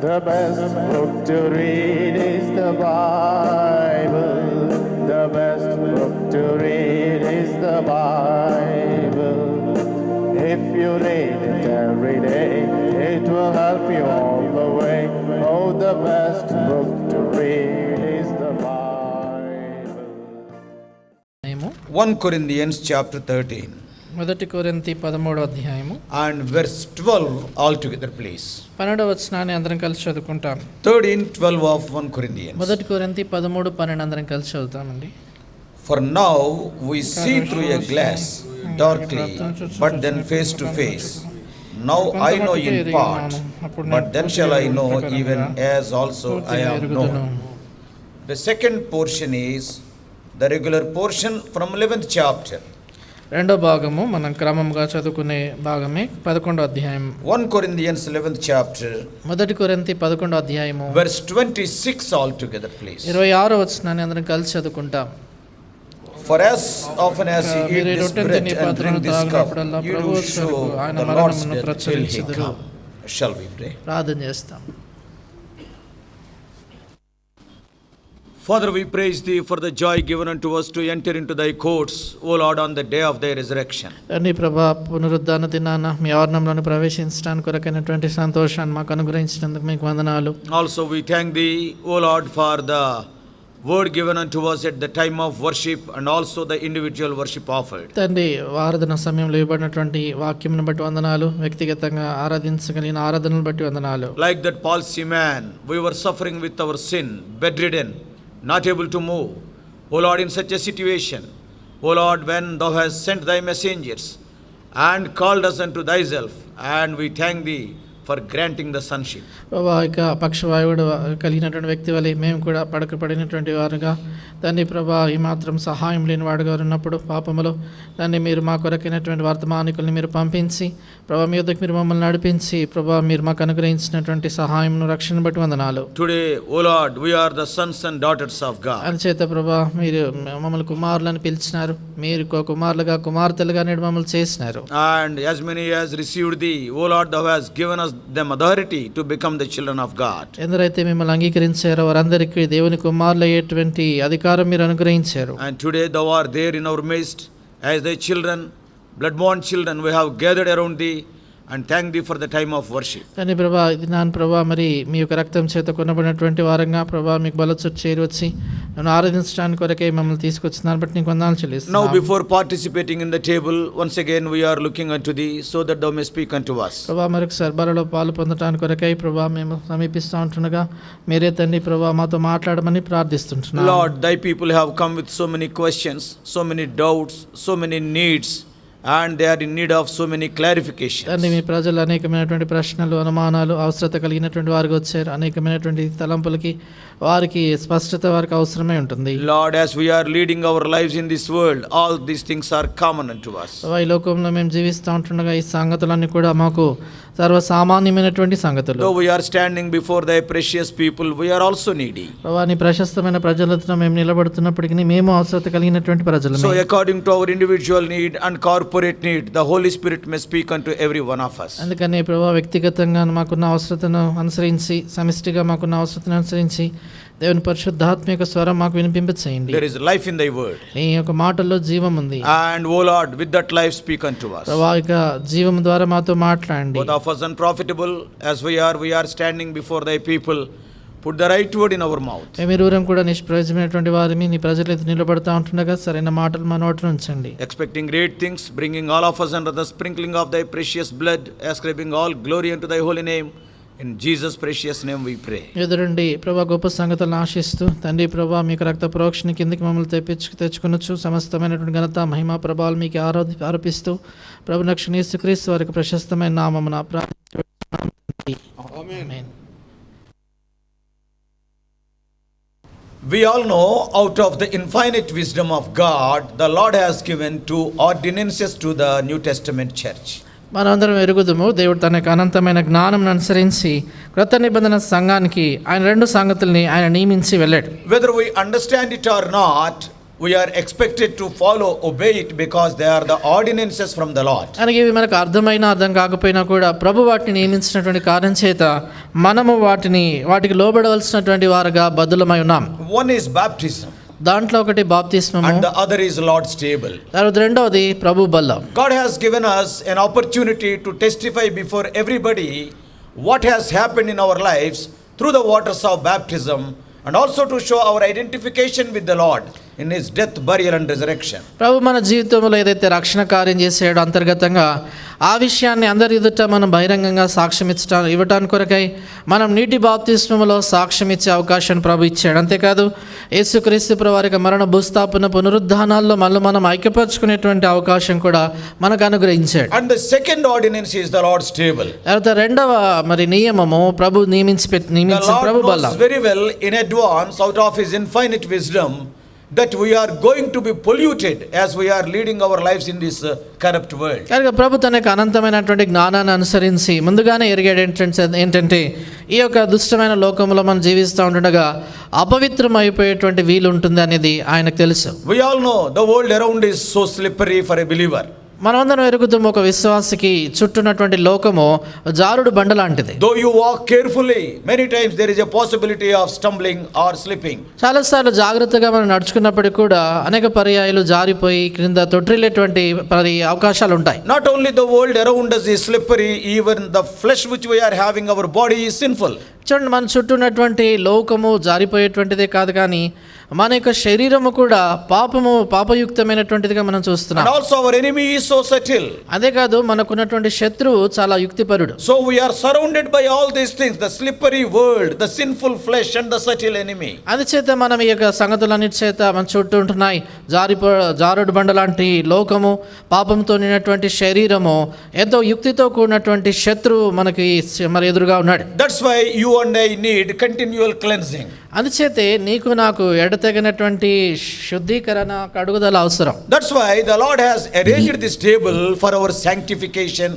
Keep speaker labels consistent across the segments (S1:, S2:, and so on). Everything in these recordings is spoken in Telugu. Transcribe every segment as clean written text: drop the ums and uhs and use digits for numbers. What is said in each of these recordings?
S1: The best book to read is the Bible. The best book to read is the Bible. If you read it every day, it will help you all the way. Oh, the best book to read is the Bible.
S2: 1 Corinthians chapter 13.
S3: మొదటి కొరింథీ 13వ అధ్యాయము
S2: And verse 12 altogether, please.
S3: 12వ వచనాన్ని అందరం కలిసి చదువుకుంటాం.
S2: 13:12 of 1 Corinthians.
S3: మొదటి కొరింథీ 13:12 అందరం కలిసి చదువుతామండి.
S2: For now we see through a glass darkly, but then face to face. Now I know in part, but then shall I know even as also I am known. The second portion is the regular portion from 11th chapter.
S3: రెండో భాగము మనం క్రమంగా చదువుకునే భాగమే 11వ అధ్యాయం.
S2: 1 Corinthians 11th chapter.
S3: మొదటి కొరింథీ 11వ అధ్యాయము
S2: verse 26 altogether, please.
S3: 26వ వచనాన్ని అందరం కలిసి చదువుకుంటాం.
S2: For as often as you eat this bread and drink this cup, you do show the Lord's death till he come. Shall we pray?
S3: ప్రార్థన చేస్తాం.
S2: Father, we praise thee for the joy given unto us to enter into thy courts, O Lord, on the day of thy resurrection.
S3: తండ్రి ప్రభా, పునరుద్ధాన దినాన మీ ఆవరణంలోని ప్రవేశించడానికి కొరకైనటువంటి సంతోషాన్ని మాకు అనుగ్రహించినందుకు మీకు వందనాలు.
S2: Also we thank thee, O Lord, for the word given unto us at the time of worship and also the individual worship offered.
S3: తండ్రి, ఆరాధన సమయంలో ఇవ్వబడినటువంటి వాక్యంను బట్టి వందనాలు, వ్యక్తిగతంగా ఆరాధించగలిగిన ఆరాధనను బట్టి వందనాలు.
S2: Like that palsy man, we were suffering with our sin, bedridden, not able to move. O Lord, in such a situation, O Lord, when thou hast sent thy messengers and called us unto thyself, and we thank thee for granting the sonship.
S3: ప్రభా, ఇక పక్షవాయువుడు కలిగినటువంటి వ్యక్తి వలె మేము కూడా పడినటువంటి వారుగా తండ్రి ప్రభా, ఈ మాత్రం సహాయం లేని వాడుగా ఉన్నప్పుడు పాపములో తండ్రి మీరు మా కొరకైనటువంటి వర్తమానికుల్ని మీరు పంపించి ప్రభా మీ యొద్దకు మీరు మమ్మల్ని నడిపించి ప్రభా మీరు మాకు అనుగ్రహించినటువంటి సహాయంను రక్షణ బట్టి వందనాలు.
S2: Today, O Lord, we are the sons and daughters of God.
S3: అందుచేత ప్రభా మీరు మమ్మల్ని కుమారులను పిలిచినారు, మీరు కుమారులుగా కుమార్తెలుగా నేడు మమ్మల్ని చేసినారు.
S2: And as many as received thee, O Lord, thou hast given us them authority to become the children of God.
S3: ఎందరైతే మిమ్మల్ని అంగీకరించారో వారందరికీ దేవుని కుమారులు అయ్యేటువంటి అధికారం మీరు అనుగ్రహించారు.
S2: And today thou art there in our midst as thy children, blood-born children. We have gathered around thee and thank thee for the time of worship.
S3: కానీ ప్రభా, ఇది నాన్న ప్రభా, మరి మీ యొక్క రక్తం చేత కొనబడినటువంటి వారంగా ప్రభా మీకు బలచొచ్చి చేరి వచ్చి నన్ను ఆరాధించడానికి కొరకే మమ్మల్ని తీసుకొచ్చినారు బట్టి నీకు వందనాలు చెల్లిస్తున్నాను.
S2: Now before participating in the table, once again we are looking unto thee so that thou may speak unto us.
S3: ప్రభా, మరొకసారి బలలో పాలు పొందడానికి కొరకై ప్రభా మేము సమీపిస్తూ ఉంటుండగా మీరే తండ్రి ప్రభా మాతో మాట్లాడమని ప్రార్థిస్తుంటున్నాను.
S2: Lord, thy people have come with so many questions, so many doubts, so many needs, and they are in need of so many clarifications.
S3: తండ్రి, మీ ప్రజలు అనేకమైనటువంటి ప్రశ్నలు అనుమానాలు అవసరత కలిగినటువంటి వారికి వచ్చారు. అనేకమైనటువంటి తలంపులకి వారికి స్పష్టత వారికి అవసరమై ఉంటుంది.
S2: Lord, as we are leading our lives in this world, all these things are common unto us.
S3: ఈ లోకంలో మేము జీవిస్తూ ఉంటుండగా ఈ సంగతులన్నీ కూడా మాకు సర్వసామాన్యమైనటువంటి సంగతులు.
S2: Though we are standing before thy precious people, we are also needy.
S3: ప్రభా, నీ ప్రశస్తమైన ప్రజలతో మేము నిలబడుతున్నప్పటికీ మేము అవసరత కలిగినటువంటి ప్రజలమే.
S2: So according to our individual need and corporate need, the Holy Spirit may speak unto every one of us.
S3: అందుకని ప్రభా వ్యక్తిగతంగా మాకున్న అవసరతను అనుసరించి సమిష్టిగా మాకున్న అవసరతను అనుసరించి దేవుని పరిశుద్ధాత్మ యొక్క స్వరం మాకు వినిపింపచేయండి.
S2: There is life in thy word.
S3: నీ యొక్క మాటల్లో జీవం ఉంది.
S2: And O Lord, with that life speak unto us.
S3: ప్రభా, ఇక జీవం ద్వారా మాతో మాట్లాడండి.
S2: Both of us unprofitable as we are standing before thy people. Put the right word in our mouth.
S3: మేమిరువురం కూడా నిష్ప్రయోజనమైనటువంటి వారిని నీ ప్రజల ఎదుట నిలబడతా ఉంటుండగా సరైన మాటలు మా నోట్లో ఉంచండి.
S2: Expecting great things, bringing all of us under the sprinkling of thy precious blood, ascribing all glory unto thy holy name. In Jesus' precious name we pray.
S3: ఎదురండి ప్రభా గొప్ప సంగతులను ఆశిస్తూ తండ్రి ప్రభా మీకు రక్త ప్రోక్షణ కిందకి మమ్మల్ని తెచ్చుకొనొచ్చు సమస్తమైనటువంటి ఘనత మహిమా ప్రభావాలు మీకు ఆరోపిస్తూ ప్రభు రక్షణ యేసుక్రీస్తు వారికి ప్రశస్తమైన నామమున ప్రార్థిస్తున్నాము. ఆమేన్.
S2: We all know out of the infinite wisdom of God, the Lord has given 2 ordinances to the New Testament church.
S3: మనందరం ఎరుగుదుము, దేవుడు తన యొక్క అనంతమైన జ్ఞానం అనుసరించి క్రొత్త నిబంధన సంఘానికి ఆయన 2 సంగతుల్ని ఆయన నియమించి వెళ్ళాడు.
S2: Whether we understand it or not, we are expected to follow, obey it, because they are the ordinances from the Lord.
S3: కనుక ఇవి మనకు అర్థం కాకపోయినా కూడా ప్రభు వాటిని నియమించినటువంటి కారణం చేత మనము వాటికి లోబడవలసినటువంటి వారుగా బద్దులమై ఉన్నాం.
S2: One is baptism,
S3: దాంట్లో ఒకటి బాప్తిస్మము,
S2: and the other is Lord's table.
S3: తర్వాత రెండవది ప్రభు బల్ల.
S2: God has given us an opportunity to testify before everybody what has happened in our lives through the waters of baptism, and also to show our identification with the Lord in his death, burial and resurrection.
S3: ప్రభు మన జీవితంలో ఏదైతే రక్షణ కార్యం చేసాడో అంతర్గతంగా ఆ విషయాన్ని అందరి ఎదుట మనం బహిరంగంగా సాక్ష్యం ఇవ్వటానికి కొరకై మనం నీటి బాప్తిస్మములో సాక్ష్యం ఇచ్చే అవకాశాన్ని ప్రభు ఇచ్చాడు. అంతేకాదు యేసుక్రీస్తు ప్రభు వారి మరణ భూస్థాపన పునరుద్ధానాల్లో మనం ఐక్యపరచుకునేటువంటి అవకాశం కూడా మనకు అనుగ్రహించాడు.
S2: And the second ordinance is the Lord's table.
S3: తర్వాత రెండవ నియమము ప్రభు నియమించిన ప్రభు బల్ల.
S2: The Lord knows very well in advance, out of his infinite wisdom, that we are going to be polluted as we are leading our lives in this corrupt world.
S3: కనుక ప్రభు తన యొక్క అనంతమైనటువంటి జ్ఞానాన్ని అనుసరించి ముందుగానే ఎరిగాడు ఏంటంటే ఈ యొక్క దుష్టమైన లోకంలో మనం జీవిస్తూ ఉండగా అపవిత్రమైపోయేటువంటి వీలు ఉంటుంది అనేది ఆయనకు తెలుసు.
S2: We all know the world around is so slippery for a believer.
S3: మనమందరం ఎరుగుతాం, ఒక విశ్వాసికి చుట్టూన్నటువంటి లోకము జారుడు బండ లాంటిది.
S2: Though you walk carefully, many times there is a possibility of stumbling or slipping.
S3: చాలాసార్లు జాగ్రత్తగా మనం నడుచుకున్నప్పటికీ కూడా అనేక పర్యాయాలు జారిపోయి క్రింద తొట్టిల్లేటువంటి అవకాశాలు ఉంటాయి.
S2: Not only the world around us is slippery, even the flesh which we are having, our body is sinful.
S3: చూడండి, మన చుట్టూ ఉన్నటువంటి లోకము జారిపోయేటువంటిదే కాదు, కానీ మన యొక్క శరీరము కూడా పాపయుక్తమైనటువంటిదిగా మనం చూస్తున్నాం.
S2: And also our enemy is so subtle.
S3: అదే కాదు, మనకున్నటువంటి శత్రువు చాలా యుక్తిపరుడు.
S2: So we are surrounded by all these things, the slippery world, the sinful flesh and the subtle enemy.
S3: అందుచేత మనం ఈ యొక్క సంగతులన్నిటి చేత మన చుట్టూ ఉంటున్నాయి. జారుడు బండ లాంటి లోకము, పాపంతో నిన్నటువంటి శరీరము, ఎంతో యుక్తితో కూడినటువంటి శత్రువు మనకి ఎదురుగా ఉన్నాడు.
S2: That's why you and I need continual cleansing.
S3: అందుచేతే నీకు నాకు ఎడతెగనటువంటి శుద్ధీకరణ, కడుగుదల అవసరం.
S2: That's why the Lord has arranged this table for our sanctification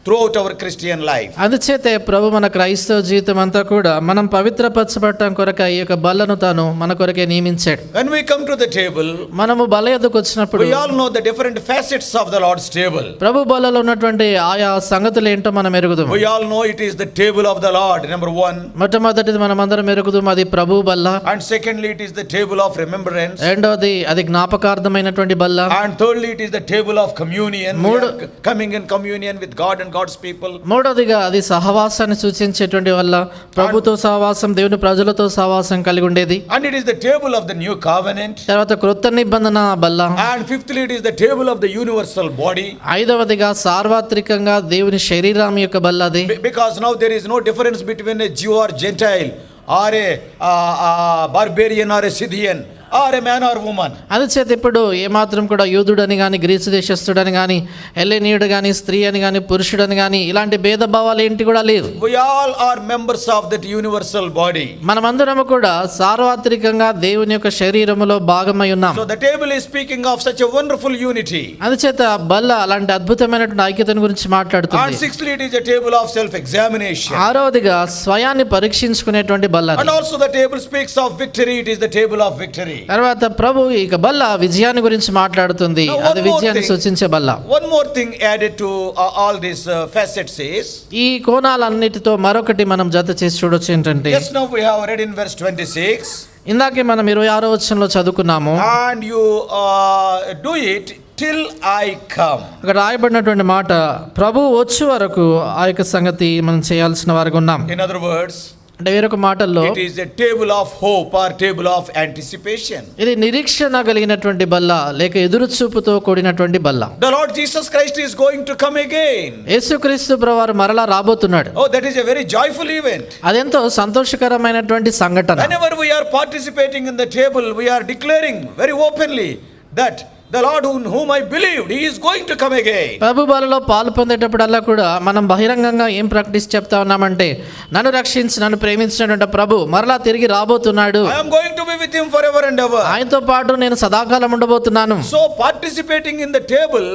S2: throughout our Christian life.
S3: అందుచేతే ప్రభు మన క్రైస్తవ జీవితం అంతా కూడా మనం పవిత్రపరచబడటం కొరకై ఈ యొక్క బల్లను తాను మన కొరకే నియమించాడు.
S2: When we come to the table,
S3: మనము బల్ల యొద్దకు వచ్చినప్పుడు
S2: we all know the different facets of the Lord's table.
S3: ప్రభు బల్లలో ఉన్నటువంటి ఆయా సంగతులు ఏంటో మనం ఎరుగుదాం.
S2: We all know it is the table of the Lord, number 1.
S3: మొట్టమొదటిది మనమందరం ఎరుగుదాం, అది ప్రభు బల్ల.
S2: And secondly, it is the table of remembrance.
S3: రెండవది అది జ్ఞాపకార్థమైనటువంటి బల్ల.
S2: And thirdly, it is the table of communion. We are coming in communion with God and God's people.
S3: మూడవదిగా అది సహవాసాన్ని సూచించేటువంటి వల్ల, ప్రభుతో సహవాసం, దేవుని ప్రజలతో సహవాసం కలిగి ఉండేది.
S2: And it is the table of the new covenant.
S3: తర్వాత క్రొత్త నిబంధన బల్ల.
S2: And fifthly, it is the table of the universal body.
S3: ఐదవదిగా సార్వత్రికంగా దేవుని శరీరం యొక్క బల్ల అది.
S2: Because now there is no difference between a Jew or Gentile, or a barbarian or a Scythian, or a man or woman.
S3: అందుచేత ఇప్పుడు ఏమాత్రం కూడా యూదుడని కానీ, గ్రీసు దేశస్థుడని కానీ, హెల్లెనీయుడు కానీ, స్త్రీ అని కానీ, పురుషుడని కానీ, ఇలాంటి భేదభావాలు ఏంటి కూడా లేవు.
S2: We all are members of that universal body.
S3: మనమందరము కూడా సార్వత్రికంగా దేవుని యొక్క శరీరములో భాగమై ఉన్నాం.
S2: So the table is speaking of such a wonderful unity.
S3: అందుచేత బల్ల అలాంటి అద్భుతమైనటువంటి ఐక్యతను గురించి మాట్లాడుతుంది.
S2: And sixthly, it is a table of self examination.
S3: ఆరవదిగా స్వయాన్ని పరీక్షించుకునేటువంటి బల్ల.
S2: And also the table speaks of victory. It is the table of victory.
S3: తర్వాత ప్రభు ఇక బల్ల విజయాన్ని గురించి మాట్లాడుతుంది. అది విజయాన్ని సూచించే బల్ల.
S2: One more thing added to all these facets is,
S3: ఈ కోణాలన్నిటితో మరొకటి మనం జత చేసి చూడొచ్చు ఏంటంటే,
S2: just now we have read in verse 26.
S3: ఇందాకే మనం 26వ వచనంలో చదువుకున్నాము.
S2: And you do it till I come.
S3: అక్కడ రాయబడినటువంటి మాట, ప్రభు వచ్చే వరకు ఆ యొక్క సంగతి మనం చేయాల్సిన వారుగా ఉన్నాం.
S2: In other words,
S3: అంటే వేరొక మాటల్లో
S2: it is a table of hope or table of anticipation.
S3: ఇది నిరీక్షణ కలిగినటువంటి బల్ల, లేక ఎదురు చూపుతో కూడినటువంటి బల్ల.
S2: The Lord Jesus Christ is going to come again.
S3: యేసుక్రీస్తు ప్రభువారు మరలా రాబోతున్నాడు.
S2: Oh, that is a very joyful event.
S3: అదెంతో సంతోషకరమైనటువంటి సంఘటన.
S2: Whenever we are participating in the table, we are declaring very openly that the Lord in whom I believed, he is going to come again.
S3: ప్రభు బలలో పాలు పొందేటప్పుడల్లా కూడా మనం బహిరంగంగా ఏం ప్రాక్టీస్ చెప్తా ఉన్నామంటే, నన్ను రక్షించి నన్ను ప్రేమించినటువంటి ప్రభు మరలా తిరిగి రాబోతున్నాడు.
S2: I am going to be with him forever and ever.
S3: ఆయనతో పాటు నేను సదాకాలం ఉండబోతున్నాను.
S2: So participating in the table,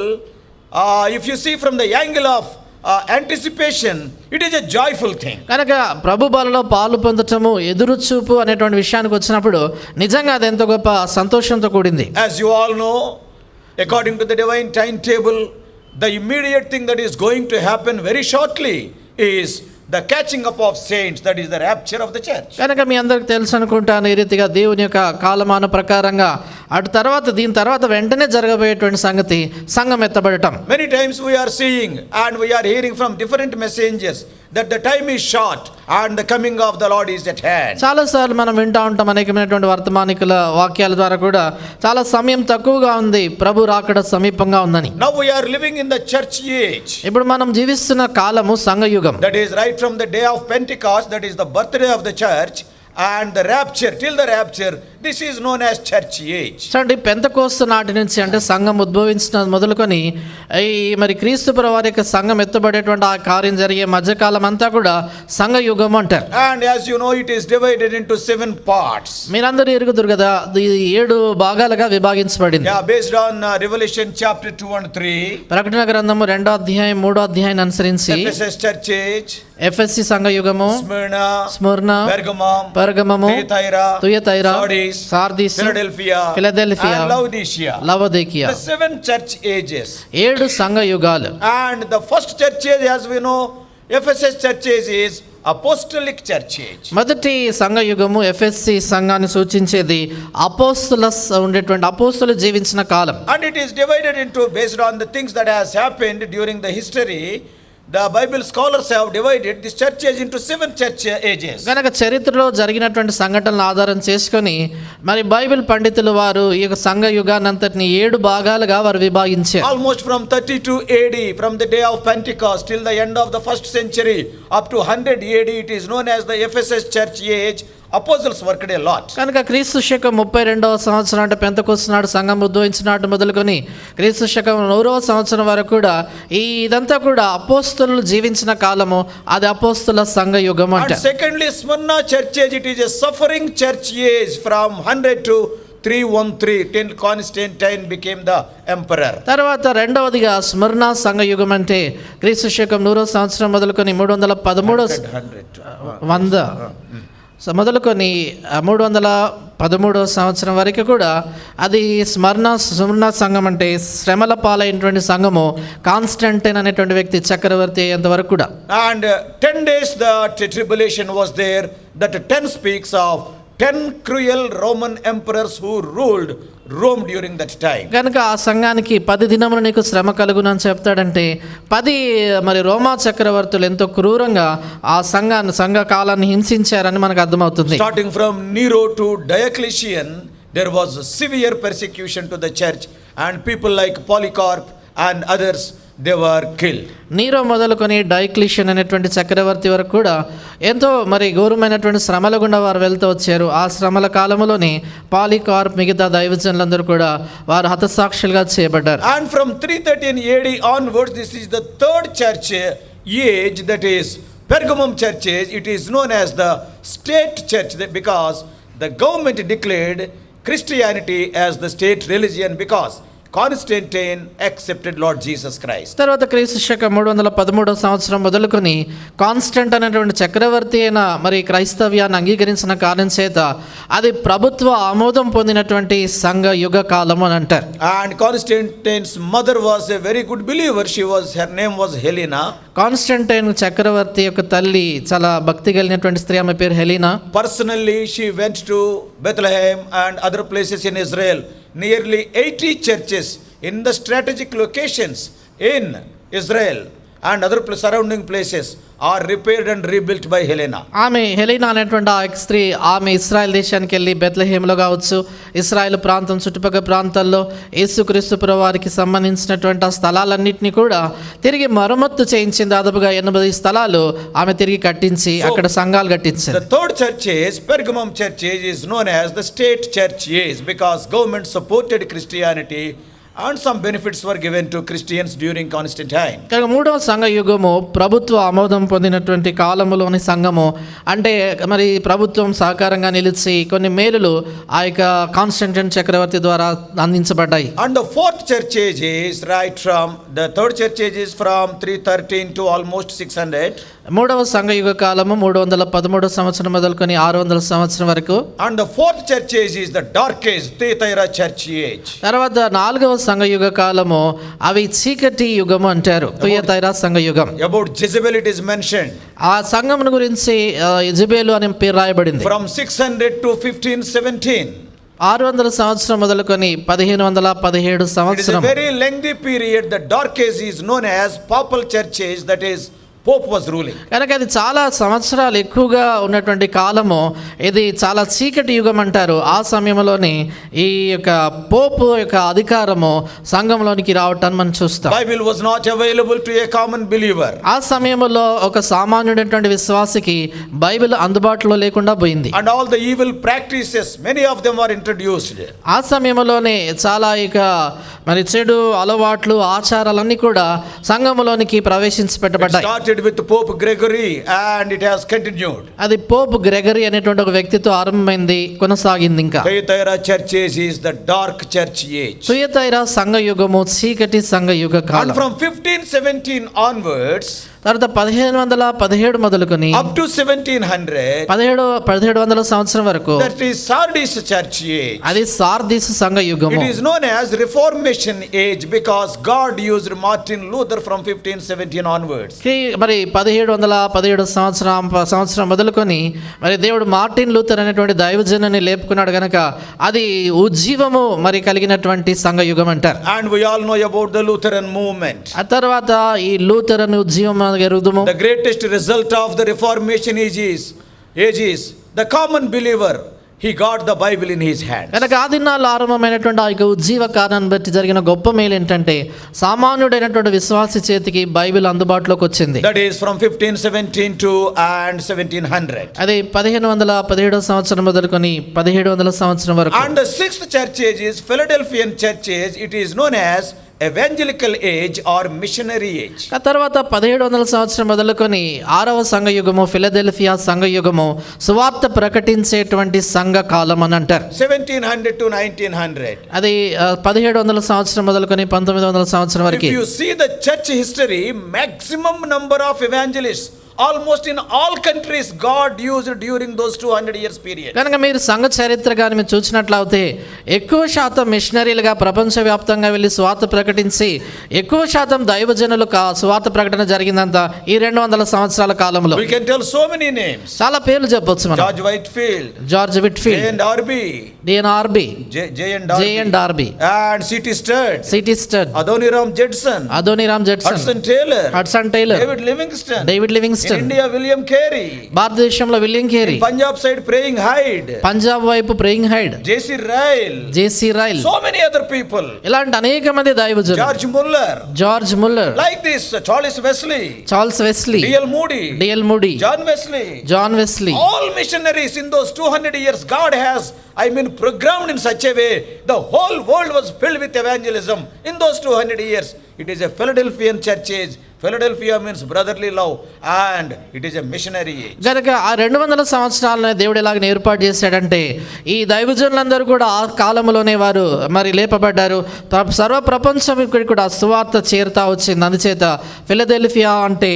S2: if you see from the angle of anticipation, it is a joyful thing.
S3: కనుక ప్రభు బలలో పాలు పొందటము ఎదురు చూపు అనేటువంటి విషయానికి వచ్చినప్పుడు నిజంగా అది ఎంతో గొప్ప సంతోషంతో కూడింది.
S2: As you all know, according to the divine timetable, the immediate thing that is going to happen very shortly is the catching up of saints, that is the rapture of the church.
S3: కనుక మీ అందరికి తెలుసు అనుకుంటాను, ఈ రీతిగా దేవుని యొక్క కాలమాన ప్రకారంగా అటు తర్వాత దీని తర్వాత వెంటనే జరగబోయేటువంటి సంగతి సంఘం ఎత్తబడటం.
S2: Many times we are seeing and we are hearing from different messengers that the time is short and the coming of the Lord is at hand.
S3: చాలాసార్లు మనం వింటూ ఉంటాం అనేకమైనటువంటి వర్తమానికుల వాక్యాల ద్వారా కూడా చాలా సమయం తక్కువగా ఉంది, ప్రభు రాకడ సమీపంగా ఉందని.
S2: Now we are living in the church age.
S3: ఇప్పుడు మనం జీవిస్తున్న కాలము సంఘయుగం.
S2: That is right from the day of Pentecost, that is the birthday of the church, and the rapture, till the rapture, this is known as church age.
S3: చూడండి, పెంతెకోస్తు నాటి నుంచి అంటే సంఘం ఉద్భవించిన మొదలుకొని ఈ మరి క్రీస్తు ప్రభువు వారి యొక్క సంఘం ఎత్తబడేటువంటి ఆ కార్యం జరిగే మధ్యకాలం అంతా కూడా సంఘ యుగం అంటారు.
S2: And as you know, it is divided into 7 parts.
S3: మీరందరూ ఎరుగుదురు కదా, ఇది 7 భాగాలుగా విభాగించబడింది.
S2: Yeah, based on Revelation chapter 2 and 3.
S3: ప్రకటన గ్రంథము 2వ అధ్యాయం 3వ అధ్యాయాన్ని అనుసరించి
S2: Ephesus church age,
S3: ఎఫెసీ సంఘ యుగము, Smyrna, Pergamum, Thyatira, Sardis, Philadelphia,
S2: and
S3: Laodicea.
S2: The 7 church ages.
S3: 7 సంఘ యుగాలు.
S2: And the first church age, as we know, Ephesus church age is apostolic church age.
S3: మొదటి సంఘ యుగము ఎఫెసీ సంఘాన్ని సూచించేది అపోస్తుల ఉండేటువంటి అపోస్తులు జీవించిన కాలం.
S2: And it is divided into, based on the things that has happened during the history, the Bible scholars have divided this church age into 7 church ages.
S3: కనుక చరిత్రలో జరిగినటువంటి సంఘటనలను ఆధారం చేసుకొని మరి బైబిల్ పండితులు వారు ఈ యొక్క సంఘ యుగాన్నంతటిని 7 భాగాలుగా వారు విభాగించారు.
S2: Almost from 32 AD, from the day of Pentecost till the end of the 1st century, up to 100 AD, it is known as the Ephesus church age. Apostles worked a lot.
S3: కనుక క్రీస్తు శకం 32వ సంవత్సరం అంటే పెంతెకోస్తు నాడు సంఘం ఉద్భవించిన నాటి మొదలుకొని క్రీస్తు శకం 100వ సంవత్సరం వరకు కూడా ఇదంతా కూడా అపోస్తలులు జీవించిన కాలము, అది అపోస్తల సంఘ యుగం అంటే.
S2: And secondly, Smyrna church age, it is a suffering church age from 100 to 313 till Constantine became the emperor.
S3: తర్వాత రెండవదిగా స్మరణ సంఘ యుగం అంటే క్రీస్తు శకం 100వ సంవత్సరం మొదలుకొని 313 మొదలుకొని 313వ సంవత్సరం వరకు కూడా అది స్మరణ సంఘం అంటే శ్రమల పాలైనటువంటి సంఘము. కాన్స్టంటైన్ అనేటువంటి వ్యక్తి చక్రవర్తి అయ్యేంత వరకు కూడా.
S2: And 10 days the tribulation was there. That 10 speaks of 10 cruel Roman emperors who ruled Rome during that time.
S3: కనుక ఆ సంఘానికి 10 దినములు నీకు శ్రమ కలుగునని చెప్తాడంటే 10 మరి రోమా చక్రవర్తులు ఎంతో క్రూరంగా ఆ సంఘ కాలాన్ని హింసించారని మనకు అర్థమవుతుంది.
S2: Starting from Nero to Diocletian, there was a severe persecution to the church, and people like Polycarp and others, they were killed.
S3: Nero మొదలుకొని డైక్లిషియన్ అనేటువంటి చక్రవర్తి వరకు కూడా ఎంతో మరి ఘోరమైనటువంటి శ్రమల గుండా వారు వెళ్తూ వచ్చారు. ఆ శ్రమల కాలంలోనే పాలికార్ప్ మిగతా దైవజనులందరూ కూడా వారు హతసాక్షులుగా చేయబడ్డారు.
S2: And from 313 AD onwards, this is the 3rd church age, that is Pergamum church age. It is known as the state church because the government declared Christianity as the state religion because Constantine accepted Lord Jesus Christ.
S3: తర్వాత క్రీస్తు శకం 313వ సంవత్సరం మొదలుకొని కాన్స్టంట్ అనేటువంటి చక్రవర్తి అయిన మరి క్రైస్తవ్యాన్ని అంగీకరించిన కారణం చేత అది ప్రభుత్వ ఆమోదం పొందినటువంటి సంఘ యుగ కాలం అని అంటారు.
S2: And Constantine's mother was a very good believer. Her name was Helena.
S3: Constantine చక్రవర్తి యొక్క తల్లి చాలా భక్తి కలిగినటువంటి స్త్రీ, ఆమె పేరు Helena.
S2: Personally, she went to Bethlehem and other places in Israel. Nearly 80 churches in the strategic locations in Israel and other surrounding places are repaired and rebuilt by Helena.
S3: ఆమె హెలీనా అనేటువంటి ఆ స్త్రీ ఆమె ఇస్రాయల్ దేశానికి వెళ్ళి బెత్లెహేంలో కావచ్చు, ఇస్రాయల్ ప్రాంతం చుట్టుపక్కల ప్రాంతాల్లో యేసుక్రీస్తు ప్రభువారికి సంబంధించినటువంటి ఆ స్థలాలన్నింటినీ కూడా తిరిగి మరమ్మత్తు చేయించింది. దాదాపుగా 80 స్థలాలు ఆమె తిరిగి కట్టించి అక్కడ సంఘాలు కట్టించారు.
S2: The 3rd church age, Pergamum church age, is known as the state church age because government supported Christianity And some benefits were given to Christians during Constantine.
S3: కనుక మూడవ సంఘ యుగము ప్రభుత్వ ఆమోదం పొందినటువంటి కాలములోని సంఘము. అంటే మరి ప్రభుత్వం సహకారంగా నిలిచి కొన్ని మేలులు ఆ యొక్క కాన్స్టంటైన్ చక్రవర్తి ద్వారా అందించబడ్డాయి.
S2: And the fourth church age is right from the third church age is from 313 to almost 600.
S3: మూడవ సంఘ యుగ కాలము 313 సంవత్సరం మొదలుకొని 600 సంవత్సరం వరకు.
S2: And the fourth church age is the dark age, Thyatira church age.
S3: తర్వాత నాలుగవ సంఘ యుగ కాలము అవి చీకటి యుగము అంటారు, తుయతైరా సంఘ యుగం.
S2: About Jezebel it is mentioned.
S3: ఆ సంఘమును గురించి యెజబెలు అనే పేరు రాయబడింది.
S2: From 600 to 1517.
S3: 600 సంవత్సరం మొదలుకొని 1517
S2: It is a
S3: సంవత్సరం.
S2: very lengthy period. The dark age is known as papal church age, that is Pope was ruling.
S3: కనుక అది చాలా సంవత్సరాలు ఎక్కువగా ఉన్నటువంటి కాలము. ఇది చాలా చీకటి యుగం అంటారు. ఆ సమయంలోని ఈ యొక్క పోపు యొక్క అధికారము సంఘంలోనికి రావటాన్ని మనం చూస్తాం.
S2: Bible was not available to a common believer.
S3: ఆ సమయంలో ఒక సామాన్యుడైనటువంటి విశ్వాసికి బైబిల్ అందుబాటులో లేకుండా పోయింది.
S2: And all the evil practices, many of them were introduced.
S3: ఆ సమయంలోనే చాలా ఇక మరి చెడు అలవాట్లు ఆచారాలన్నీ కూడా సంఘములోనికి ప్రవేశించి
S2: It
S3: పెట్టబడ్డాయి.
S2: started with Pope Gregory and it has continued.
S3: అది పోప్ గ్రెగరీ అనేటువంటి ఒక వ్యక్తితో ఆరంభమైంది, కొనసాగింది. ఇంకా
S2: Thyatira church age is the dark church age.
S3: Thyatira సంఘ యుగము చీకటి సంఘ యుగ
S2: And
S3: కాలం.
S2: from 1517 onwards
S3: తర్వాత 1517 మొదలుకొని
S2: up to 1700,
S3: 1700 సంవత్సరం వరకు
S2: that is Sardis church age.
S3: అది సార్దీస్ సంఘ యుగము.
S2: It is known as Reformation age because God used Martin Luther from 1517 onwards.
S3: మరి 1717 సంవత్సరం మొదలుకొని మరి దేవుడు మార్టిన్ లూథర్ అనేటువంటి దైవజనుని లేపుకున్నాడు గనక అది ఉజ్జీవము మరి కలిగినటువంటి సంఘ యుగం అంటారు.
S2: And we all know about the Lutheran movement.
S3: ఆ తర్వాత ఈ లూథరన్ ఉజ్జీవం ఎరుగుదము.
S2: The greatest result of the Reformation age is the common believer, he got the Bible in his hands.
S3: కనుక ఆ దినాల్లో ఆరంభమైనటువంటి ఆ యొక్క ఉజ్జీవ కారణాన్ని బట్టి జరిగిన గొప్ప మేలు ఏంటంటే సామాన్యుడైనటువంటి విశ్వాసి చేతికి బైబిల్ అందుబాటులోకి వచ్చింది.
S2: That is from 1517 to and 1700.
S3: అది 1517 సంవత్సరం మొదలుకొని 1700 సంవత్సరం వరకు.
S2: And the sixth church age is Philadelphian church age. It is known as evangelical age or missionary age.
S3: ఆ తర్వాత 1700 సంవత్సరం మొదలుకొని 6వ సంఘ యుగము ఫిలదెల్ఫియా సంఘ యుగము సువార్త ప్రకటించేటువంటి సంఘ కాలం అని అంటారు.
S2: 1700 to 1900.
S3: అది 1700 సంవత్సరం మొదలుకొని 1900 సంవత్సరం
S2: If
S3: వరకు.
S2: you see the church history, maximum number of evangelists almost in all countries God used during those 200 years period.
S3: కనుక మీరు సంఘ చరిత్ర కానీ మీరు చూసినట్లయితే ఎక్కువ శాతం మిషనరీలుగా ప్రపంచవ్యాప్తంగా వెళ్ళి స్వార్థ ప్రకటించి ఎక్కువ శాతం దైవజనులకు స్వార్థ ప్రకటన జరిగిందంతా ఈ 200 సంవత్సరాల కాలంలో.
S2: We can tell so many names.
S3: చాలా పేర్లు చెప్పొచ్చు మనం.
S2: George Whitefield,
S3: George Whitefield,
S2: J.N.R.B.,
S3: D N R B,
S2: J.N.R.B.,
S3: and
S2: C.T. Studd,
S3: C T Studd,
S2: Adoniram Judson,
S3: Adoniram Judson,
S2: Hudson Taylor,
S3: Hudson Taylor,
S2: David Livingston.
S3: David Livingston.
S2: In India, William Carey.
S3: భారతదేశంలో William Carey.
S2: Punjab side, Praying Hyde.
S3: Punjab వైపు praying Hyde,
S2: J.C. Ryle.
S3: J C Ryle.
S2: So many other people.
S3: ఇలాంటి అనేక మంది దైవజనులు.
S2: George Muller.
S3: George Muller,
S2: Like this, Charles Wesley.
S3: Charles Wesley,
S2: D.L. Moody.
S3: D L Moody,
S2: John Wesley.
S3: John Wesley.
S2: All missionaries in those 200 years, God has, programmed in such a way, the whole world was filled with evangelism in those 200 years. It is a Philadelphian church age. Philadelphia means brotherly love and it is a missionary age.
S3: కనుక ఆ 200 సంవత్సరాలను దేవుడు ఎలాగ ఏర్పాటు చేశాడంటే ఈ దైవజనులందరూ కూడా ఆ కాలంలోనే వారు మరి లేపబడ్డారు. సర్వ ప్రపంచం కూడా సువార్త చేరుతా వచ్చింది. అందుచేత ఫిలదెల్ఫియా అంటే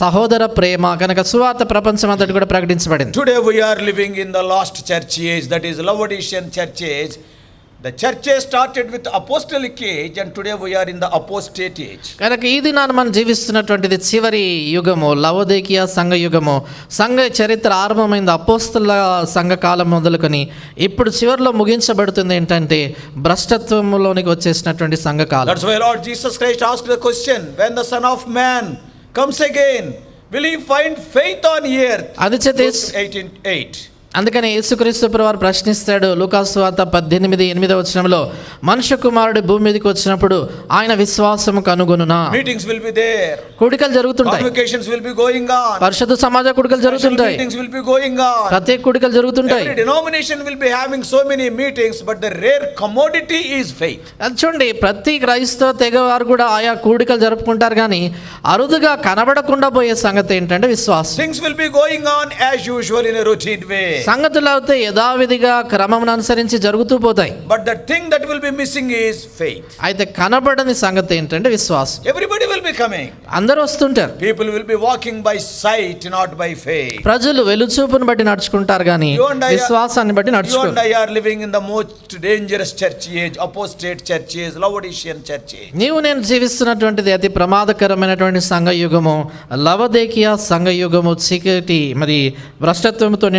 S3: సహోదర ప్రేమ. కనుక సువార్త ప్రపంచం అంతటి కూడా ప్రకటించబడింది.
S2: Today we are living in the last church age, that is Laodicean church age. The church age started with apostolic age and today we are in the apostate age.
S3: కనుక ఈ దినాన్ని మనం జీవిస్తున్నటువంటిది చివరి యుగము, లవోదికీయ సంఘ యుగము. సంఘ చరిత్ర ఆరంభమైంది అపోస్తల సంఘ కాలం మొదలుకొని ఇప్పుడు చివరిలో ముగించబడుతుంది ఏంటంటే భ్రష్టత్వంలోనికి వచ్చేసినటువంటి సంఘ కాలం.
S2: That's why Lord Jesus Christ asked the question, when the Son of Man comes again, will he find faith on earth?
S3: అందుచేత
S2: Luke 18:8.
S3: అందుకని యేసుక్రీస్తు ప్రభువారు ప్రశ్నిస్తాడు లూకాసు వార్త 18:8 మనుష్య కుమారుడు భూమి మీదకి వచ్చినప్పుడు ఆయన విశ్వాసము కనుగొనునా.
S2: Meetings will be there.
S3: కూడికలు జరుగుతుంటాయి,
S2: Convocations will be going on.
S3: పరిశుద్ధ సమాజ కూడికలు
S2: Special
S3: జరుగుతుంటాయి,
S2: meetings will be going on.
S3: ప్రత్యేక కూడికలు జరుగుతుంటాయి.
S2: Every denomination will be having so many meetings, but the rare commodity is faith.
S3: అది చూడండి, ప్రతి క్రైస్తవ తెగ వారు కూడా ఆయా కూడికలు జరుపుకుంటారు, కానీ అరుదుగా కనబడకుండా పోయే సంగతి ఏంటంటే విశ్వాసం.
S2: Things will be going on as usual in a routine way.
S3: సంగతులు అయితే యథావిధిగా క్రమం అనుసరించి జరుగుతూ పోతాయి,
S2: But the thing that will be missing is faith.
S3: అయితే కనబడని సంగతి ఏంటంటే విశ్వాసం.
S2: Everybody will be coming.
S3: అందరూ వస్తుంటారు,
S2: People will be walking by sight, not by faith.
S3: ప్రజలు వెలుచూపును బట్టి నడుచుకుంటారు, కానీ
S2: You and I are-
S3: విశ్వాసాన్ని బట్టి
S2: You and
S3: నడుచుకోరు.
S2: I are living in the most dangerous church age, apostate church age, Laodicean church age.
S3: నీవు నేను జీవిస్తున్నటువంటిది అతి ప్రమాదకరమైనటువంటి సంఘయుగము, లవదేకియా సంఘయుగము, చీకటి మరి భ్రష్టత్వంతో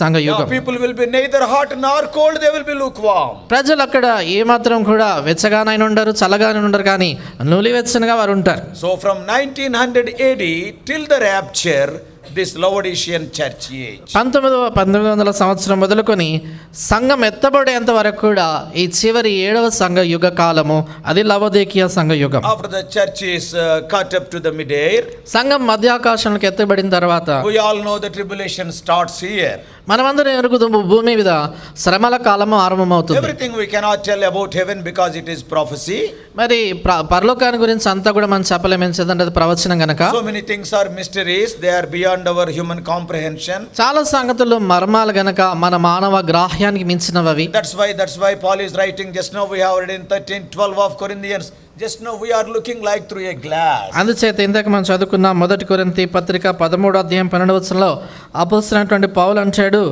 S3: సంఘయుగం.
S2: Now people will be neither hot nor cold, they will be lukewarm.
S3: ప్రజలు అక్కడ ఏమాత్రం కూడా వెచ్చగానైనా ఉండరు, చల్లగానే ఉండరు, కానీ నులివెచ్చనగా వారు ఉంటారు.
S2: So from 1900 AD till the rapture, this Laodicean church age.
S3: 1900 సంవత్సరం మొదలుకొని సంఘం ఎత్తబడేంత వరకు కూడా ఈ చివరి 7వ సంఘ యుగ కాలము, అది లవోదికీయ సంఘ యుగం.
S2: After the church is caught up to the mid-air,
S3: సంఘం మధ్యాకాశంలోకి ఎత్తబడిన తర్వాత
S2: we all know the tribulation starts here.
S3: మనమందరం ఎరుగుదాము, భూమి మీద శ్రమల కాలము ఆరంభమవుతుంది.
S2: Everything we cannot tell about heaven because it is prophecy.
S3: మరి పరలోకాన్ని గురించి అంతా కూడా మనం చెప్పలేము, ఎందుకంటే అది ప్రవచనం గనక.
S2: So many things are mysteries, they are beyond our human comprehension.
S3: చాలా సంగతులు మర్మాలు గనక మన మానవ గ్రాహ్యానికి మించినవి.
S2: That's why Paul is writing. Just now we have read in 13:12 of Corinthians. Just now we are looking like through a glass.
S3: అందుచేత ఇందాక మనం చదువుకున్న 1 కొరింథీ పత్రిక 13:12 అపోస్తలుడైనటువంటి పౌలు అంటాడు,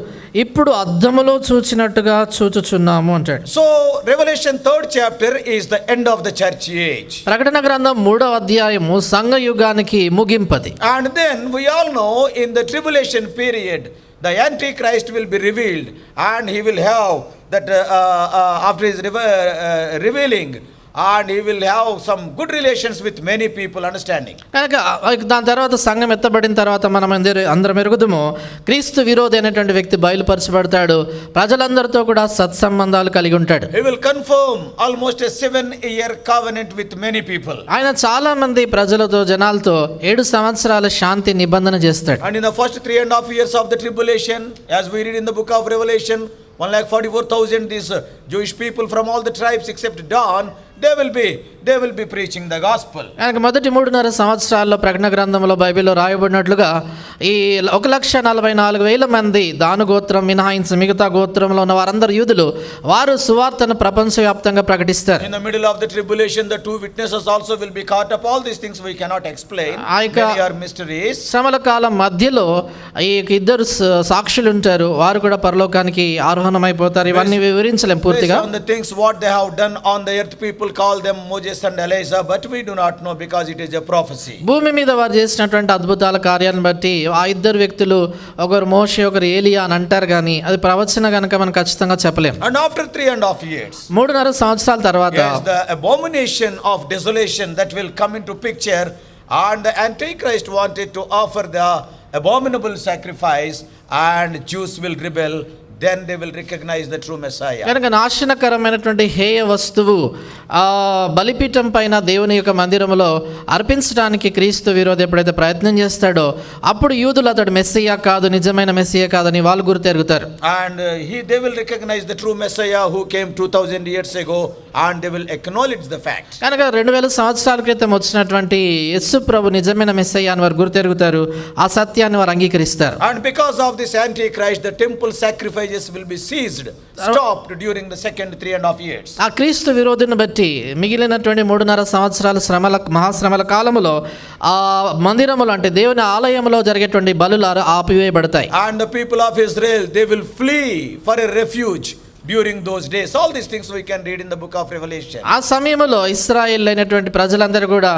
S3: ఇప్పుడు అద్దములో చూచినట్టుగా చూచుచున్నాము అంటాడు.
S2: So Revelation 3rd chapter is the end of the church age.
S3: ప్రకటన గ్రంథం 3వ అధ్యాయము సంఘ యుగానికి ముగింపది.
S2: And then we all know in the tribulation period the Antichrist will be revealed, and he will have that after his revealing, and he will have some good relations with many people, understanding.
S3: కనుక దాని తర్వాత సంఘం ఎత్తబడిన తర్వాత మనం అందరం ఎరుగుదుము, క్రీస్తు విరోధి అనేటువంటి వ్యక్తి బయలుపరచబడతాడు, ప్రజలందరితో కూడా సత్సంబంధాలు కలిగి ఉంటాడు.
S2: He will confirm almost a 7-year covenant with many people.
S3: ఆయన చాలా మంది ప్రజలతో, జనాలతో 7 సంవత్సరాల శాంతి నిబంధన చేస్తాడు.
S2: And in the first 3.5 years of the tribulation, as we read in the book of Revelation, 144,000 these Jewish people from all the tribes except Dan, they will be preaching the gospel.
S3: కనుక మొదటి 3.5 సంవత్సరాల్లో ప్రకటన గ్రంథంలో బైబిల్లో రాయబడినట్లుగా ఈ 1,44,000 మంది దాను గోత్రం మినహాయించి మిగతా గోత్రంలో ఉన్న వారందరూ యూదులు, వారు సువార్తను ప్రపంచవ్యాప్తంగా ప్రకటిస్తారు.
S2: In the middle of the tribulation, the 2 witnesses also will be caught up. All these things we cannot explain. Many are mysteries.
S3: శ్రమల కాలం మధ్యలో ఈ 2 సాక్షులు ఉంటారు, వారు కూడా పరలోకానికి ఆరోహణమైపోతారు. ఇవన్నీ వివరించలేం పూర్తిగా.
S2: Based on the things what they have done on the earth, people call them Moses and Elijah, but we do not know because it is a prophecy.
S3: భూమి మీద వారు చేసినటువంటి అద్భుతాల కార్యాలను బట్టి ఆ 2 వ్యక్తులు, ఒకరు మోషే, ఒకరు ఏలియా అని అంటారు, కానీ అది ప్రవచన గనక మనం ఖచ్చితంగా చెప్పలేం.
S2: And after 3.5 years,
S3: 3.5 సంవత్సరాల తర్వాత
S2: yes, the abomination of desolation that will come into picture, and the Antichrist wanted to offer the abominable sacrifice, and Jews will rebel. Then they will recognize the true Messiah.
S3: కనుక నాశనకరమైనటువంటి హేయ వస్తువు ఆ బలిపీఠం పైన దేవుని యొక్క మందిరంలో అర్పించడానికి క్రీస్తు విరోధి ఎప్పుడైతే ప్రయత్నం చేస్తాడో అప్పుడు యూదులు అతడు మెస్సియా కాదు, నిజమైన మెస్సియా కాదని వాళ్ళు గుర్తెరుగుతారు.
S2: And they will recognize the true Messiah who came 2000 years ago, and they will acknowledge the fact.
S3: కనుక 2000 సంవత్సరాల క్రితం వచ్చినటువంటి యేసు ప్రభు నిజమైన మెస్సియా అని వారు గుర్తెరుగుతారు, ఆ సత్యాన్ని వారు అంగీకరిస్తారు.
S2: And because of this Antichrist, the temple sacrifices will be seized, stopped during the second 3.5 years.
S3: ఆ క్రీస్తు విరోధిని బట్టి మిగిలినటువంటి 3.5 సంవత్సరాల మహాశ్రమల కాలములో ఆ మందిరములో అంటే దేవుని ఆలయంలో జరిగేటువంటి బలులు ఆపివేయబడతాయి.
S2: And the people of Israel, they will flee for a refuge during those days. All these things we can read in the book of Revelation.
S3: ఆ సమయంలో ఇశ్రాయేల్ అయినటువంటి ప్రజలందరూ కూడా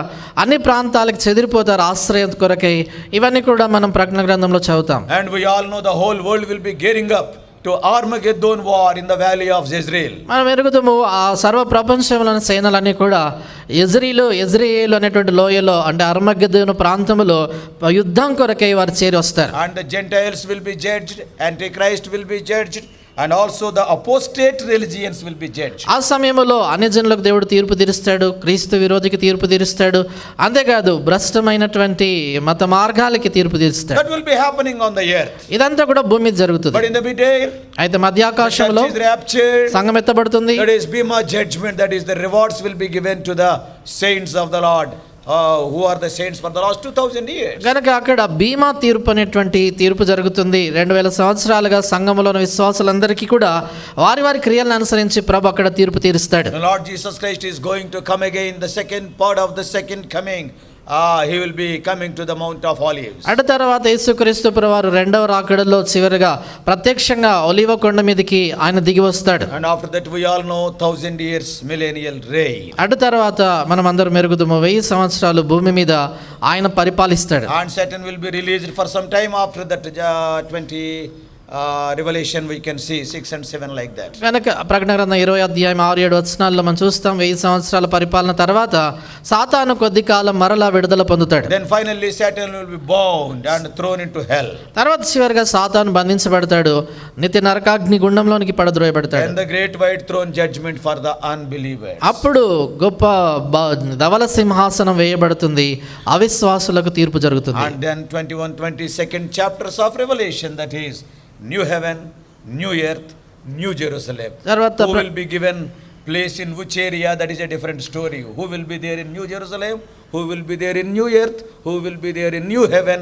S3: అన్ని ప్రాంతాలకు చెదిరిపోతారు ఆశ్రయం కొరకై. ఇవన్నీ కూడా మనం ప్రకటన గ్రంథంలో చదువుతాం.
S2: And we all know the whole world will be gearing up to Armageddon war in the valley of Jezreel.
S3: మనం ఎరుగుతాము ఆ సర్వ ప్రపంచంలోని సేనలన్నీ కూడా యెజ్రెయేలు అనేటువంటి లోయలో అంటే అర్మగెద్దోను ప్రాంతంలో యుద్ధం కొరకై వారు చేరి వస్తారు.
S2: And the Gentiles will be judged, Antichrist will be judged, and also the apostate religions will be judged.
S3: ఆ సమయంలో అన్యజనులకు దేవుడు తీర్పు తీరుస్తాడు, క్రీస్తు విరోధికి తీర్పు తీరుస్తాడు, అంతేకాదు భ్రష్టమైనటువంటి మత మార్గాలకి తీర్పు తీరుస్తాడు.
S2: That will be happening on the earth.
S3: ఇదంతా కూడా భూమి మీద జరుగుతుంది.
S2: But in the midair,
S3: అయితే మధ్యాకాశంలో
S2: the church is raptured.
S3: సంఘం ఎత్తబడుతుంది.
S2: That is Bema judgment, that is the rewards will be given to the saints of the Lord. Who are the saints for the last 2000 years.
S3: కనుక అక్కడ బీమా తీర్పు అనేటువంటి తీర్పు జరుగుతుంది. 2000 సంవత్సరాలుగా సంఘములోని విశ్వాసులందరికీ కూడా వారి వారి క్రియలను అనుసరించి ప్రభు అక్కడ తీర్పు తీరుస్తాడు.
S2: The Lord Jesus Christ is going to come again, the second part of the second coming. He will be coming to the Mount of Olives.
S3: అటు తర్వాత యేసుక్రీస్తు ప్రభువారు రెండవ రాకడలో చివరిగా ప్రత్యక్షంగా ఒలీవ కొండ మీదకి ఆయన దిగి వస్తాడు.
S2: And after that we all know 1000 years millennial reign.
S3: అటు తర్వాత మనం అందరం మెరుగుదుము 1000 సంవత్సరాలు భూమి మీద ఆయన పరిపాలిస్తాడు.
S2: And Satan will be released for some time after that 20 Revelation we can see 6 and 7 like that.
S3: కనుక ప్రకటన గ్రంథం 20 అధ్యాయం 6-7 వచనాల్లో మనం చూస్తాం 1000 సంవత్సరాల పరిపాలన తర్వాత సాతాను కొద్ది కాలం మరలా విడుదల పొందుతాడు.
S2: Then finally Satan will be bound and thrown into hell.
S3: తర్వాత చివరిగా సాతాను బంధించబడతాడు, నిత్య నరకాగ్ని గుండంలోనికి పడద్రోయబడతాడు.
S2: And the great white throne judgment for the unbelievers.
S3: అప్పుడు గొప్ప ధవల సింహాసనం వేయబడుతుంది, అవిశ్వాసులకు తీర్పు జరుగుతుంది.
S2: And then 21-22 chapters of Revelation, that is new heaven, new earth, new Jerusalem. Who will be given place in which area, that is a different story. Who will be there in New Jerusalem? Who will be there in new earth? Who will be there in new heaven?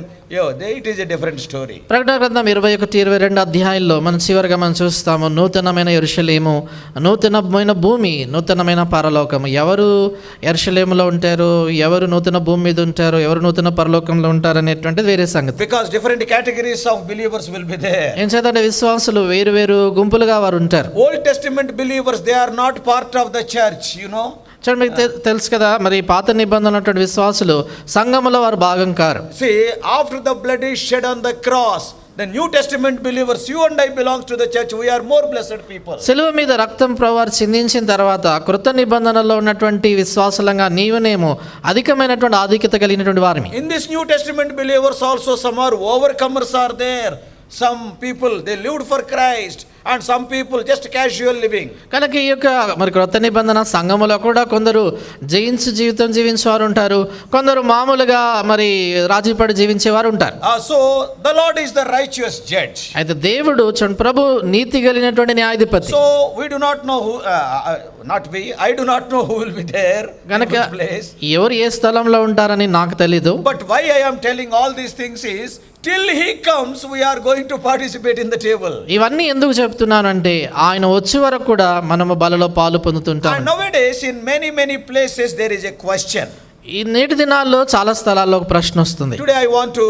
S2: It is a different story.
S3: ప్రకటన గ్రంథం 21-22 అధ్యాయంలో మనం చివరిగా మనం చూస్తాము నూతనమైన యెరూషలేము, నూతనమైన భూమి, నూతనమైన పరలోకము. ఎవరు యెరూషలేములో ఉంటారు, ఎవరు నూతన భూమి మీద ఉంటారు, ఎవరు నూతన పరలోకంలో ఉంటారు అనేటువంటిది వేరే సంగతి.
S2: Because different categories of believers will be there.
S3: ఏం చేద్దంటే విశ్వాసులు వేరు వేరు గుంపులుగా వారు ఉంటారు.
S2: Old Testament believers, they are not part of the church, you know.
S3: చూడండి, మీకు తెలుసు కదా, మరి పాత నిబంధన ఉన్నటువంటి విశ్వాసులు సంఘములో వారు భాగం car.
S2: See, after the blood is shed on the cross, the New Testament believers, you and I belong to the church. We are more blessed people.
S3: సిలువ మీద రక్తం ప్రభువారు చిందించిన తర్వాత కృత నిబంధనలో ఉన్నటువంటి విశ్వాసులంగా నీవునేమో అధికమైనటువంటి ఆధిక్యత కలిగినటువంటి వారిని.
S2: In this New Testament believers also some are overcomers are there. Some people they lived for Christ and some people just casual living.
S3: కనుక ఈ యొక్క మరి క్రొత్త నిబంధన సంఘములో కూడా కొందరు జయించు జీవితం జీవించేవారు ఉంటారు, కొందరు మామూలుగా మరి రాజీపడి జీవించేవారు ఉంటారు.
S2: So the Lord is the righteous judge.
S3: అయితే దేవుడు ప్రభు నీతి కలిగినటువంటి న్యాయాధిపతి.
S2: So we do not know who I do not know who will be there.
S3: కనుక
S2: in which place.
S3: ఎవరు ఏ స్థలంలో ఉంటారని నాకు తెలీదు.
S2: But why I am telling all these things is till he comes we are going to participate in the table.
S3: ఇవన్నీ ఎందుకు చెప్తున్నానంటే ఆయన వచ్చే వరకు కూడా మనము బలలో పాలు పొందుతుంటాం.
S2: And nowadays in many places there is a question.
S3: ఈ నేటి దినాల్లో చాలా స్థలాల్లో ఒక ప్రశ్న వస్తుంది.
S2: Today I want to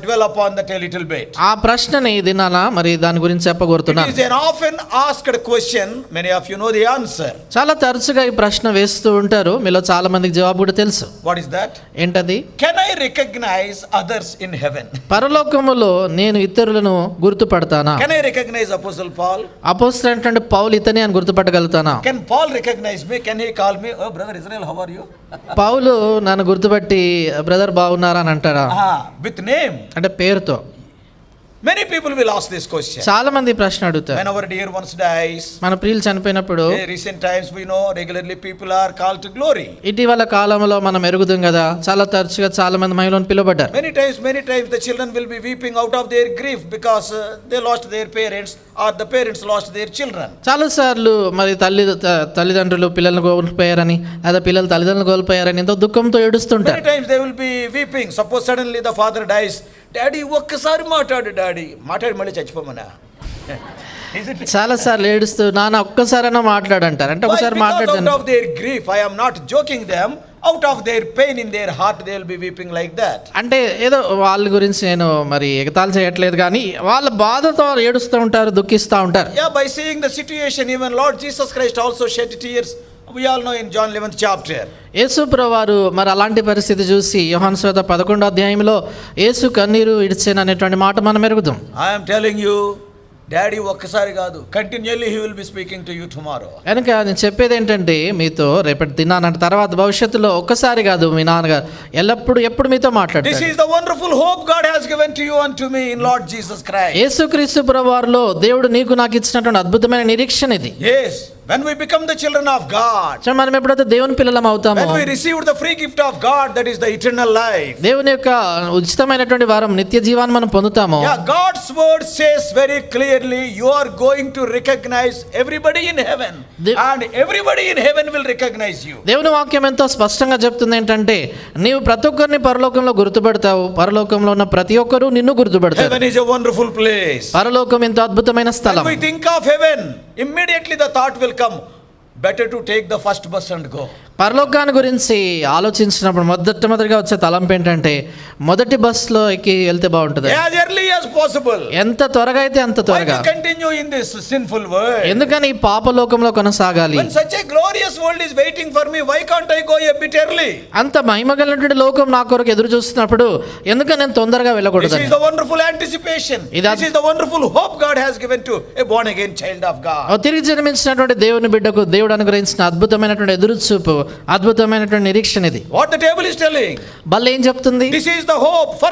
S2: dwell upon that a little bit.
S3: ఆ ప్రశ్నని ఈ దినాన మరి దాని గురించి చెప్పగోరుతున్నాను.
S2: It is an often asked question. Many of you know the answer.
S3: చాలా తరచుగా ఈ ప్రశ్న వేస్తూ ఉంటారు, మీలో చాలా మందికి జవాబు కూడా తెలుసు.
S2: What is that?
S3: ఏంటది?
S2: Can I recognize others in heaven?
S3: పరలోకములో నేను ఇతరులను గుర్తుపడతానా?
S2: Can I recognize Apostle Paul?
S3: అపోస్తలుడైనటువంటి పౌలు ఇతనే అని గుర్తుపట్టగలుగుతానా?
S2: Can Paul recognize me? Can he call me, oh brother Israel, how are you?
S3: పౌలు నన్ను గుర్తుపట్టి బ్రదర్ బాగున్నారా అని అంటారా?
S2: With name.
S3: అంటే పేరుతో.
S2: Many people will ask this question.
S3: చాలా మంది ప్రశ్న అడుగుతారు.
S2: When our dear ones dies,
S3: మన ప్రియులు చనిపోయినప్పుడు
S2: recent times we know regularly people are called to glory.
S3: ఇటీవల కాలంలో మనం ఎరుగుదాం కదా, చాలా తరచుగా చాలా మంది మహిళలను పిలువబడ్డారు.
S2: Many times the children will be weeping out of their grief because they lost their parents or the parents lost their children.
S3: చాలా సార్లు మరి తల్లిదండ్రులు పిల్లలను కోల్పోయారని లేదా పిల్లలు తల్లిదండ్రులు కోల్పోయారని ఎంతో దుఃఖంతో ఏడుస్తుంటారు.
S2: Many times they will be weeping. Suppose suddenly the father dies. Daddy ఒక్కసారి మాట్లాడి మళ్ళీ చచ్చిపోమనా.
S3: చాలా సార్లు ఏడుస్తూ నాన్న ఒక్కసారైనా మాట్లాడంటారు. అంటే ఒకసారి మాట్లాడతాను.
S2: Out of their grief, I am not joking them. Out of their pain in their heart, they will be weeping like that.
S3: అంటే ఏదో వాళ్ళ గురించి నేను మరి ఎగతాళి చేయట్లేదు, కానీ వాళ్ళ బాధతో ఏడుస్తూ ఉంటారు, దుఃఖిస్తూ ఉంటారు.
S2: Yeah, by seeing the situation, even Lord Jesus Christ also shed tears. We all know in John 11th chapter.
S3: యేసు ప్రభువారు మరి అలాంటి పరిస్థితి చూసి యోహాను సువార్త 11వ అధ్యాయంలో యేసు కన్నీరు ఇడిచెను అనేటువంటి మాట మనం ఎరుగుదాం.
S2: I am telling you, daddy ఒక్కసారి కాదు, continuously he will be speaking to you tomorrow.
S3: కనుక నేను చెప్పేది ఏంటంటే మీతో రేపటి దినానంటే తర్వాత భవిష్యత్తులో ఒక్కసారి కాదు మీ నాన్నగారు ఎప్పుడు మీతో
S2: This
S3: మాట్లాడతారు.
S2: is the wonderful hope God has given to you and to me in Lord Jesus Christ.
S3: యేసుక్రీస్తు ప్రభువారిలో దేవుడు నీకు నాకు ఇచ్చినటువంటి అద్భుతమైన నిరీక్షణ ఇది.
S2: Yes, when we become the children of God,
S3: so మనం ఎప్పుడైతే దేవుని పిల్లలం అవుతామో,
S2: when we received the free gift of God, that is the eternal life.
S3: దేవుని యొక్క ఉచితమైనటువంటి వారం నిత్య జీవాన్ని మనం పొందుతాము.
S2: Yeah, God's word says very clearly, you are going to recognize everybody in heaven, and everybody in heaven will recognize you.
S3: దేవుని వాక్యం ఎంతో స్పష్టంగా చెప్తుంది ఏంటంటే నీవు ప్రతి ఒక్కరిని పరలోకంలో గుర్తుపడతావు, పరలోకంలో ఉన్న ప్రతి ఒక్కరు నిన్ను గుర్తుపడతారు.
S2: Heaven is a wonderful place.
S3: పరలోకం ఎంతో అద్భుతమైన స్థలం.
S2: When we think of heaven, immediately the thought will come, better to take the first bus and go.
S3: పరలోకాన్ని గురించి ఆలోచించినప్పుడు మొదటిగా వచ్చే తలంపు ఏంటంటే మొదటి బస్సులో ఎక్కి వెళ్తే బాగుంటుంది.
S2: As early as possible.
S3: ఎంత త్వరగా అయితే అంత
S2: Why
S3: త్వరగా.
S2: to continue in this sinful world?
S3: ఎందుకని ఈ పాపలోకంలో కొనసాగాలి?
S2: When such a glorious world is waiting for me, why can't I go a bit early?
S3: అంత మహిమగలిగినటువంటి లోకం నా కొరకు ఎదురు చూస్తున్నప్పుడు ఎందుకని నేను తొందరగా
S2: This
S3: వెళ్ళకూడదు?
S2: is the wonderful anticipation. This is the wonderful hope God has given to a born again child of God.
S3: తిరిగి జన్మించినటువంటి దేవుని బిడ్డకు దేవుడు అనుగ్రహించిన అద్భుతమైనటువంటి ఎదురుచూపు, అద్భుతమైనటువంటి నిరీక్షణ ఇది.
S2: What the table is telling?
S3: బల్ల ఏం చెప్తుంది?
S2: This is the hope, for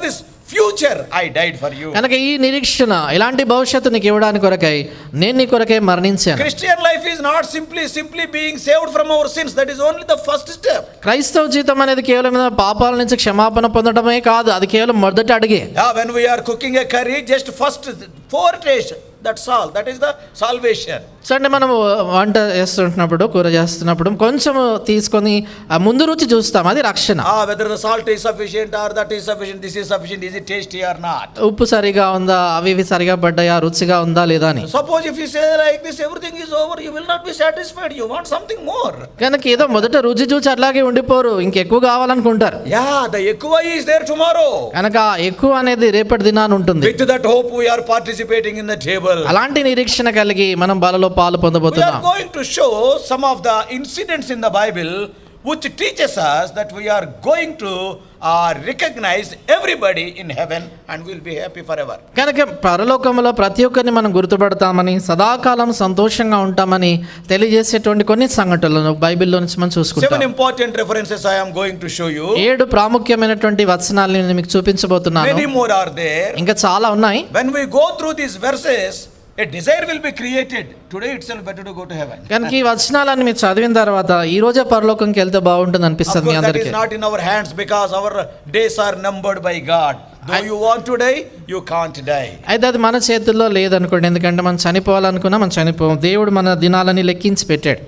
S2: this future I died for you.
S3: కనుక ఈ నిరీక్షణ ఇలాంటి భవిష్యత్తు నీకు ఇవ్వడానికి కొరకై నేను నీ కొరకై మరణించాను.
S2: Christian life is not simply being saved from our sins. That is only the first step.
S3: క్రైస్తవ జీవితం అనేది కేవలం పాపాల నుంచి క్షమాపణ పొందడమే కాదు, అది కేవలం మొదటి అడుగే.
S2: Yeah, when we are cooking a curry, just first 4 taste, that's all. That is the salvation.
S3: So అంటే మనం వంట చేస్తున్నప్పుడు, కూర చేస్తున్నప్పుడు కొంచెం తీసుకొని ముందు రుచి చూస్తాం, అది రక్షణ.
S2: Whether the salt is sufficient or that is sufficient, this is sufficient, is it tasty or not?
S3: ఉప్పు సరిగా ఉందా, అవి ఇవి సరిగా పడ్డాయా, రుచిగా ఉందా లేదా అని.
S2: Suppose if you say like this, everything is over, you will not be satisfied. You want something more.
S3: కనుక ఏదో మొదట రుచి చూచి అట్లాగే ఉండిపోరు, ఇంకెక్కువ కావాలనుకుంటారు.
S2: Yeah, the ఎక్కువ is there tomorrow.
S3: కనుక ఎక్కువ అనేది రేపటి దినాన్ని ఉంటుంది.
S2: With that hope we are participating in the table.
S3: అలాంటి నిరీక్షణ కలిగి మనం బలలో పాలు
S2: We
S3: పొందబోతున్నాం.
S2: are going to show some of the incidents in the Bible which teaches us that we are going to recognize everybody in heaven and we'll be happy forever.
S3: కనుక పరలోకంలో ప్రతి ఒక్కరిని మనం గుర్తుపడతామని, సదాకాలం సంతోషంగా ఉంటామని తెలియజేసేటువంటి కొన్ని సంఘటనలను బైబిల్లో నుంచి మనం
S2: 7
S3: చూసుకుంటాం.
S2: important references I am going to show you.
S3: 7 ప్రాముఖ్యమైనటువంటి వచనాలను నేను మీకు చూపించబోతున్నాను.
S2: Many more are there.
S3: ఇంకా చాలా ఉన్నాయి.
S2: When we go through these verses, a desire will be created. Today itself better to go to heaven.
S3: కనుక ఈ వచనాలను మీరు చదివిన తర్వాత ఈ రోజే పరలోకంకి వెళ్తే బాగుంటుంది
S2: Of
S3: అనిపిస్తుంది మీ
S2: course, that
S3: అందరికీ.
S2: is not in our hands because our days are numbered by God. Though you want to die, you can't die.
S3: అయితే అది మన చేతుల్లో లేదనుకోండి, ఎందుకంటే మనం చనిపోవాలనుకున్నా మనం చనిపోం. దేవుడు మన దినాలని లెక్కించి పెట్టాడు.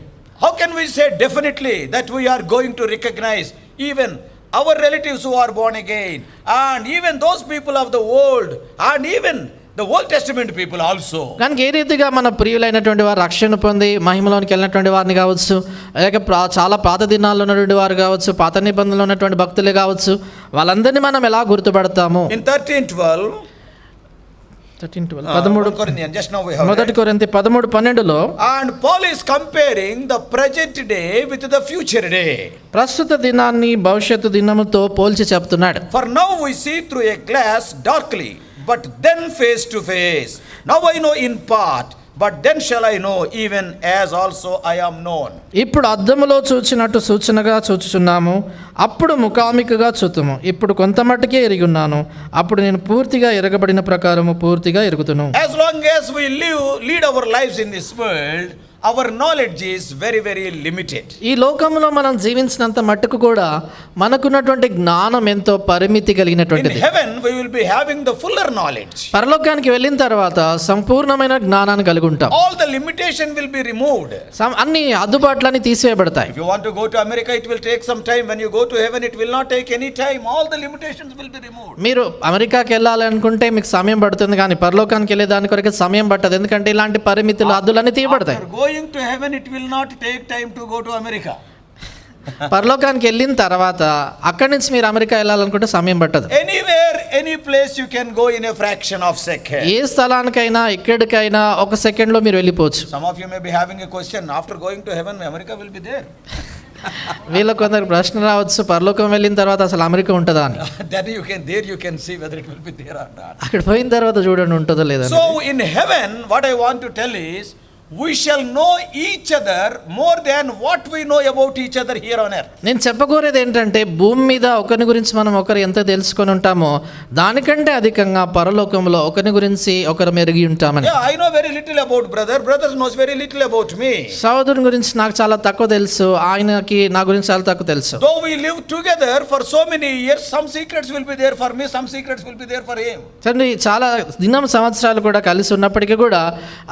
S2: How can we say definitely that we are going to recognize even our relatives who are born again, and even those people of the old, and even the Old Testament people also?
S3: కనుక ఏ రీతిగా మన ప్రియులైనటువంటి వారు రక్షణ పొంది మహిమలోనికి వెళ్ళినటువంటి వారిని కావచ్చు, లేక చాలా పాత దినాల్లో ఉన్నటువంటి వారు కావచ్చు, పాత నిబంధనలో ఉన్నటువంటి భక్తులే కావచ్చు, వాళ్ళందరినీ మనం ఎలా గుర్తుపడతాము?
S2: In 13:12,
S3: 13:12
S2: Corinthians, just now we have
S3: మొదటి
S2: read.
S3: కొరింథీ 13:12లో
S2: And Paul is comparing the present day with the future day.
S3: ప్రస్తుత దినాన్ని భవిష్యత్తు దినముతో పోల్చి చెప్తున్నాడు.
S2: For now we see through a glass darkly, but then face to face. Now I know in part, but then shall I know, even as also I am known.
S3: ఇప్పుడు అద్దములో చూచినట్టు సూచనగా చూచుచున్నాము, అప్పుడు ముఖాముఖిగా చూతుము. ఇప్పుడు కొంత మట్టుకే ఎరిగి ఉన్నాను, అప్పుడు నేను పూర్తిగా ఎరగబడిన ప్రకారము పూర్తిగా ఎరుగుతును.
S2: As long as we lead our lives in this world, our knowledge is very, very limited.
S3: ఈ లోకంలో మనం జీవించినంత మట్టుకు కూడా మనకున్నటువంటి జ్ఞానం ఎంతో పరిమితి
S2: In
S3: కలిగినటువంటిది.
S2: heaven, we will be having the fuller knowledge.
S3: పరలోకానికి వెళ్ళిన తర్వాత సంపూర్ణమైన జ్ఞానాన్ని కలిగి ఉంటాం.
S2: All the limitation will be removed.
S3: అన్ని అద్దుబాట్లని తీసివేయబడతాయి.
S2: If you want to go to America, it will take some time. When you go to heaven, it will not take any time. All the limitations will be removed.
S3: మీరు అమెరికాకి వెళ్ళాలి అనుకుంటే మీకు సమయం పడుతుంది, కానీ పరలోకానికి వెళ్ళే దాని కొరకు సమయం పట్టదు, ఎందుకంటే ఇలాంటి పరిమితులు అద్దులన్నీ తీయబడతాయి.
S2: After going to heaven, it will not take time to go to America.
S3: పరలోకానికి వెళ్ళిన తర్వాత అక్కడి నుంచి మీరు అమెరికా వెళ్ళాలనుకుంటే సమయం పట్టదు.
S2: Anywhere, any place you can go in a fraction of second.
S3: ఏ స్థలానికైనా ఎక్కడికైనా ఒక సెకండ్లో మీరు వెళ్ళిపోవచ్చు.
S2: Some of you may be having a question, after going to heaven, America will be there.
S3: వీళ్ళ కొందరు ప్రశ్న రావచ్చు, పరలోకం వెళ్ళిన తర్వాత అసలు అమెరికా ఉంటుందా అని.
S2: Then you can see whether it will be there or not.
S3: అక్కడ పోయిన తర్వాత చూడండి ఉంటుందో లేదా.
S2: So in heaven, what I want to tell is, we shall know each other more than what we know about each other here on earth.
S3: నేను చెప్పకోరేది ఏంటంటే, భూమి మీద ఒకరి గురించి మనం ఒకరు ఎంత తెలుసుకొని ఉంటామో దానికంటే అధికంగా పరలోకంలో ఒకరి గురించి ఒకరు మెరుగి ఉంటామని.
S2: Yeah, I know very little about brother knows very little about me.
S3: సహోదరుని గురించి నాకు చాలా తక్కువ తెలుసు, ఆయనకి నా గురించి చాలా తక్కువ తెలుసు.
S2: Though we live together for so many years, some secrets will be there for me, some secrets will be there for him.
S3: తండ్రి చాలా సంవత్సరాలు కూడా కలిసి ఉన్నప్పటికీ కూడా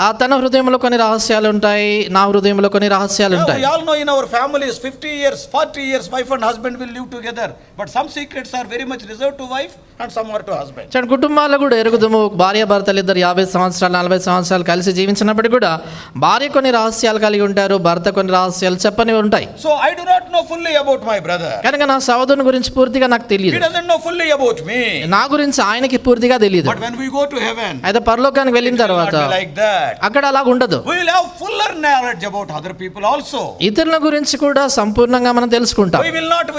S3: ఆ తన హృదయంలో కొన్ని రహస్యాలు ఉంటాయి, నా హృదయంలో కొన్ని రహస్యాలు ఉంటాయి.
S2: We all know in our families 50 years 40 years wife and husband will live together, but some secrets are very much reserved to wife and some are to husband.
S3: చండి కుటుంబాల్లో కూడా ఎరుగుదము, భార్య భర్తలు ఇద్దరు 50 సంవత్సరాలు 40 సంవత్సరాలు కలిసి జీవించినప్పటికీ కూడా భార్య కొన్ని రహస్యాలు కలిగి ఉంటారు, భర్త కొన్ని రహస్యాలు చెప్పనివి ఉంటాయి.
S2: So I do not know fully about my brother.
S3: కనుక నా సహోదరుని గురించి పూర్తిగా నాకు తెలియదు.
S2: He doesn't know fully about me.
S3: నా గురించి ఆయనకి పూర్తిగా తెలియదు.
S2: But when we go to heaven,
S3: అయితే పరలోకానికి వెళ్ళిన తర్వాత
S2: like that,
S3: అక్కడ అలా ఉండదు.
S2: we will have fuller knowledge about other people also.
S3: ఇతరుల గురించి కూడా సంపూర్ణంగా మనం తెలుసుకుంటాం.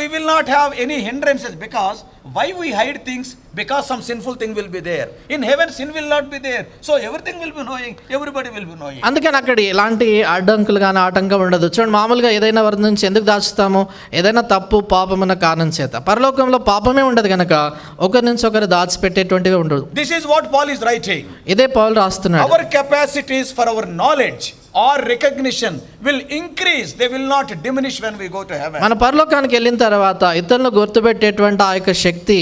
S2: We will not have any hindrances, because why we hide things? Because some sinful thing will be there. In heaven sin will not be there, so everything will be knowing, everybody will be knowing.
S3: అందుకని అక్కడ ఎలాంటి అడ్డంకులు కానీ ఆటంకం ఉండదు. చూడండి, మామూలుగా ఏదైనా వారి నుంచి ఎందుకు దాచుతామో, ఏదైనా తప్పు పాపం అన్న కారణం చేత. పరలోకంలో పాపమే ఉండదు కనుక ఒకరి నుంచి ఒకరు దాచిపెట్టేటువంటివి ఉండదు.
S2: This is what Paul is writing.
S3: ఇదే పౌలు రాస్తున్నాడు.
S2: Our capacities for our knowledge or recognition will increase, they will not diminish when we go to heaven.
S3: మన పరలోకానికి వెళ్ళిన తర్వాత ఇతరులను గుర్తుపెట్టేటువంటి ఆ యొక్క శక్తి,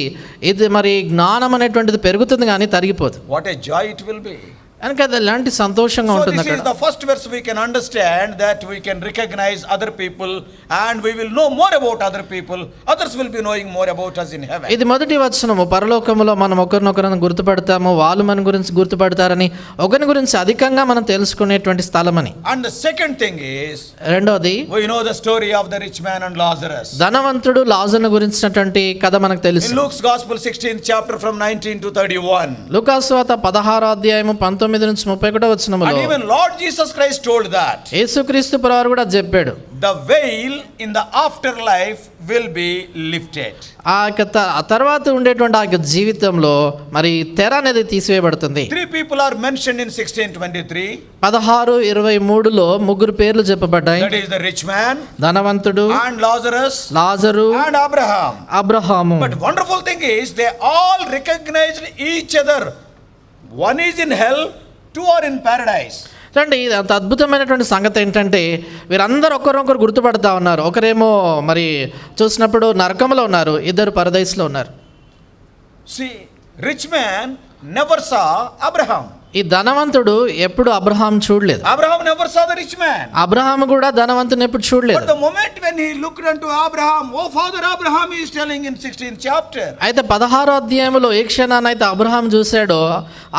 S3: ఇది మరి జ్ఞానం అనేటువంటిది పెరుగుతుంది కానీ తరిగిపోదు.
S2: What a joy it will be.
S3: కనుక అది ఎలాంటి సంతోషంగా
S2: So
S3: ఉంటుంది
S2: this
S3: అక్కడ.
S2: is the first verse we can understand, that we can recognize other people and we will know more about other people. Others will be knowing more about us in heaven.
S3: ఇది మొదటి వచనము. పరలోకములో మనం ఒకరినొకరిని గుర్తుపడతాము, వాళ్ళు మన గురించి గుర్తుపడతారని, ఒకరి గురించి అధికంగా మనం తెలుసుకునేటువంటి స్థలం అని.
S2: And the second thing is,
S3: రెండోది,
S2: we know the story of the rich man and Lazarus.
S3: ధనవంతుడు లాజరును గురించినటువంటి కథ మనకు తెలుసు.
S2: In Luke's Gospel 16th chapter from 19 to 31.
S3: లూకాసు వార్త 16వ అధ్యాయము 19 నుంచి 31వ వచనములో,
S2: And even Lord Jesus Christ told that
S3: యేసుక్రీస్తు ప్రభువారు కూడా చెప్పాడు,
S2: the veil in the afterlife will be lifted.
S3: ఆ యొక్క తర్వాత ఉండేటువంటి ఆ యొక్క జీవితంలో మరి తెర అనేది తీసివేయబడుతుంది.
S2: 3 people are mentioned in 16:23.
S3: 16:23లో ముగ్గురు పేర్లు చెప్పబడ్డాయి.
S2: That is the rich man,
S3: ధనవంతుడు,
S2: and Lazarus,
S3: Lazarus,
S2: and Abraham.
S3: Abraham.
S2: But wonderful thing is, they all recognized each other. One is in hell, 2 are in paradise.
S3: చూడండి, అంత అద్భుతమైనటువంటి సంగతి ఏంటంటే వీరందరూ ఒకరొకరు గుర్తుపడతా ఉన్నారు. ఒకరేమో మరి చూసినప్పుడు నరకంలో ఉన్నారు, ఇద్దరు పరదైస్లో ఉన్నారు.
S2: See, rich man never saw Abraham.
S3: ఈ ధనవంతుడు ఎప్పుడు అబ్రహాం చూడలేదు.
S2: Abraham never saw the rich man.
S3: Abraham కూడా ధనవంతుని ఎప్పుడు చూడలేదు.
S2: But the moment when he looked unto Abraham, oh father Abraham, he is telling in 16th chapter.
S3: అయితే 16వ అధ్యాయంలో ఏ క్షణానైతే అబ్రహాం చూశాడో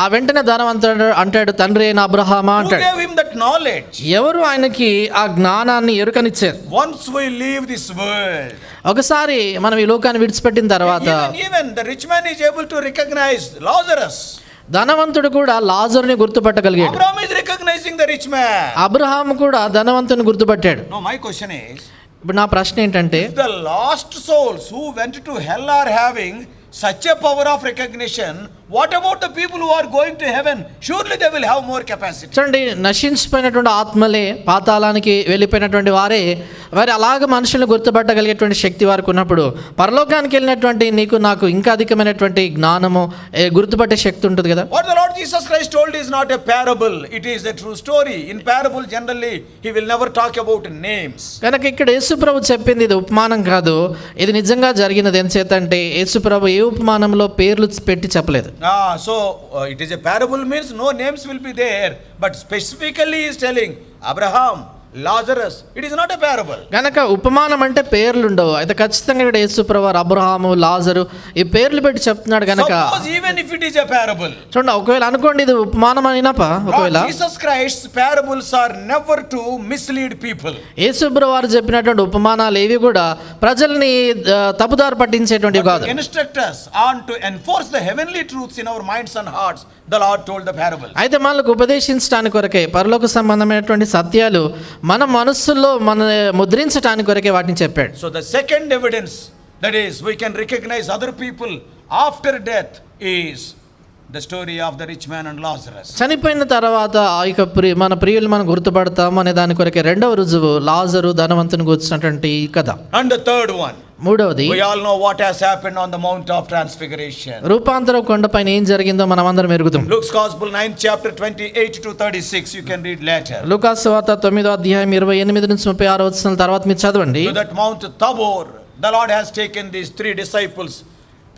S3: ఆ వెంటనే ధనవంతుడు అంటాడు, తండ్రి అయిన అబ్రహామా
S2: Who
S3: అంటాడు.
S2: gave him that knowledge?
S3: ఎవరు ఆయనకి ఆ జ్ఞానాన్ని ఎరుకనిచ్చారు?
S2: Once we leave this world,
S3: ఒకసారి మనం ఈ లోకాన్ని విడిచిపెట్టిన తర్వాత
S2: even the rich man is able to recognize Lazarus.
S3: ధనవంతుడు కూడా లాజరుని గుర్తుపట్టగలిగాడు.
S2: Abraham is recognizing the rich man.
S3: Abraham కూడా ధనవంతుని గుర్తుపట్టాడు.
S2: No, my question is,
S3: ఇప్పుడు నా ప్రశ్న ఏంటంటే,
S2: if the lost souls who went to hell are having such a power of recognition, what about the people who are going to heaven? Surely they will have more capacity.
S3: చూడండి, నశించిపోయినటువంటి ఆత్మలే, పాతాళానికి వెళ్ళిపోయినటువంటి వారే వారి అలాగ మనుషులను గుర్తుపట్టగలిగేటువంటి శక్తి వారికి ఉన్నప్పుడు పరలోకానికి వెళ్ళినటువంటి నీకు నాకు ఇంకా అధికమైనటువంటి జ్ఞానము, గుర్తుపట్టే శక్తి ఉంటుంది కదా.
S2: What the Lord Jesus Christ told is not a parable, it is a true story. In parable generally he will never talk about names.
S3: కనుక ఇక్కడ యేసుప్రభు చెప్పింది ఇది ఉపమానం కాదు, ఇది నిజంగా జరిగినది. ఎంత చేతంటే యేసుప్రభు ఏ ఉపమానంలో పేర్లు పెట్టి చెప్పలేదు.
S2: So it is a parable means no names will be there, but specifically he is telling Abraham, Lazarus. It is not a parable.
S3: గనక ఉపమానం అంటే పేర్లు ఉండవు. అయితే ఖచ్చితంగా ఇక్కడ యేసుప్రభు అబ్రహాము, లాజరు ఈ పేర్లు పెట్టి చెప్తున్నాడు. గనక
S2: Suppose even if it is a parable,
S3: చూడండి, ఒకవేళ అనుకోండి ఇది ఉపమానం అయినప్ప, ఒకవేళ
S2: Lord Jesus Christ's parables are never to mislead people.
S3: యేసుప్రభు వారు చెప్పినటువంటి ఉపమానాలు ఏవి కూడా ప్రజల్ని తప్పుదారి పట్టించేటువంటివి కాదు.
S2: Instruct us on to enforce the heavenly truths in our minds and hearts the Lord told the parable.
S3: అయితే మనకు ఉపదేశించడానికి కొరకే పరలోక సంబంధమైనటువంటి సత్యాలు మన మనస్సుల్లో ముద్రించడానికి కొరకే వాటిని చెప్పాడు.
S2: So the second evidence, that is, we can recognize other people after death, is the story of the rich man and Lazarus.
S3: చనిపోయిన తర్వాత ఇక మన ప్రియులు మనం గుర్తుపడతాం అనే దాని కొరకే రెండవ రుజువు లాజరు ధనవంతుని కూర్చున్నటువంటి ఈ కథ.
S2: And the third one,
S3: మూడవది,
S2: we all know what has happened on the Mount of Transfiguration.
S3: రూపాంతర కొండపైన ఏం జరిగిందో మనం అందరం ఎరుగుతాం.
S2: Luke's Gospel 9th chapter 28 to 36, you can read later.
S3: లూకాసు సువార్త 9వ అధ్యాయం 28 నుంచి 36 వచనాల తర్వాత మీరు చదవండి.
S2: To that Mount Tabor, the Lord has taken these three disciples,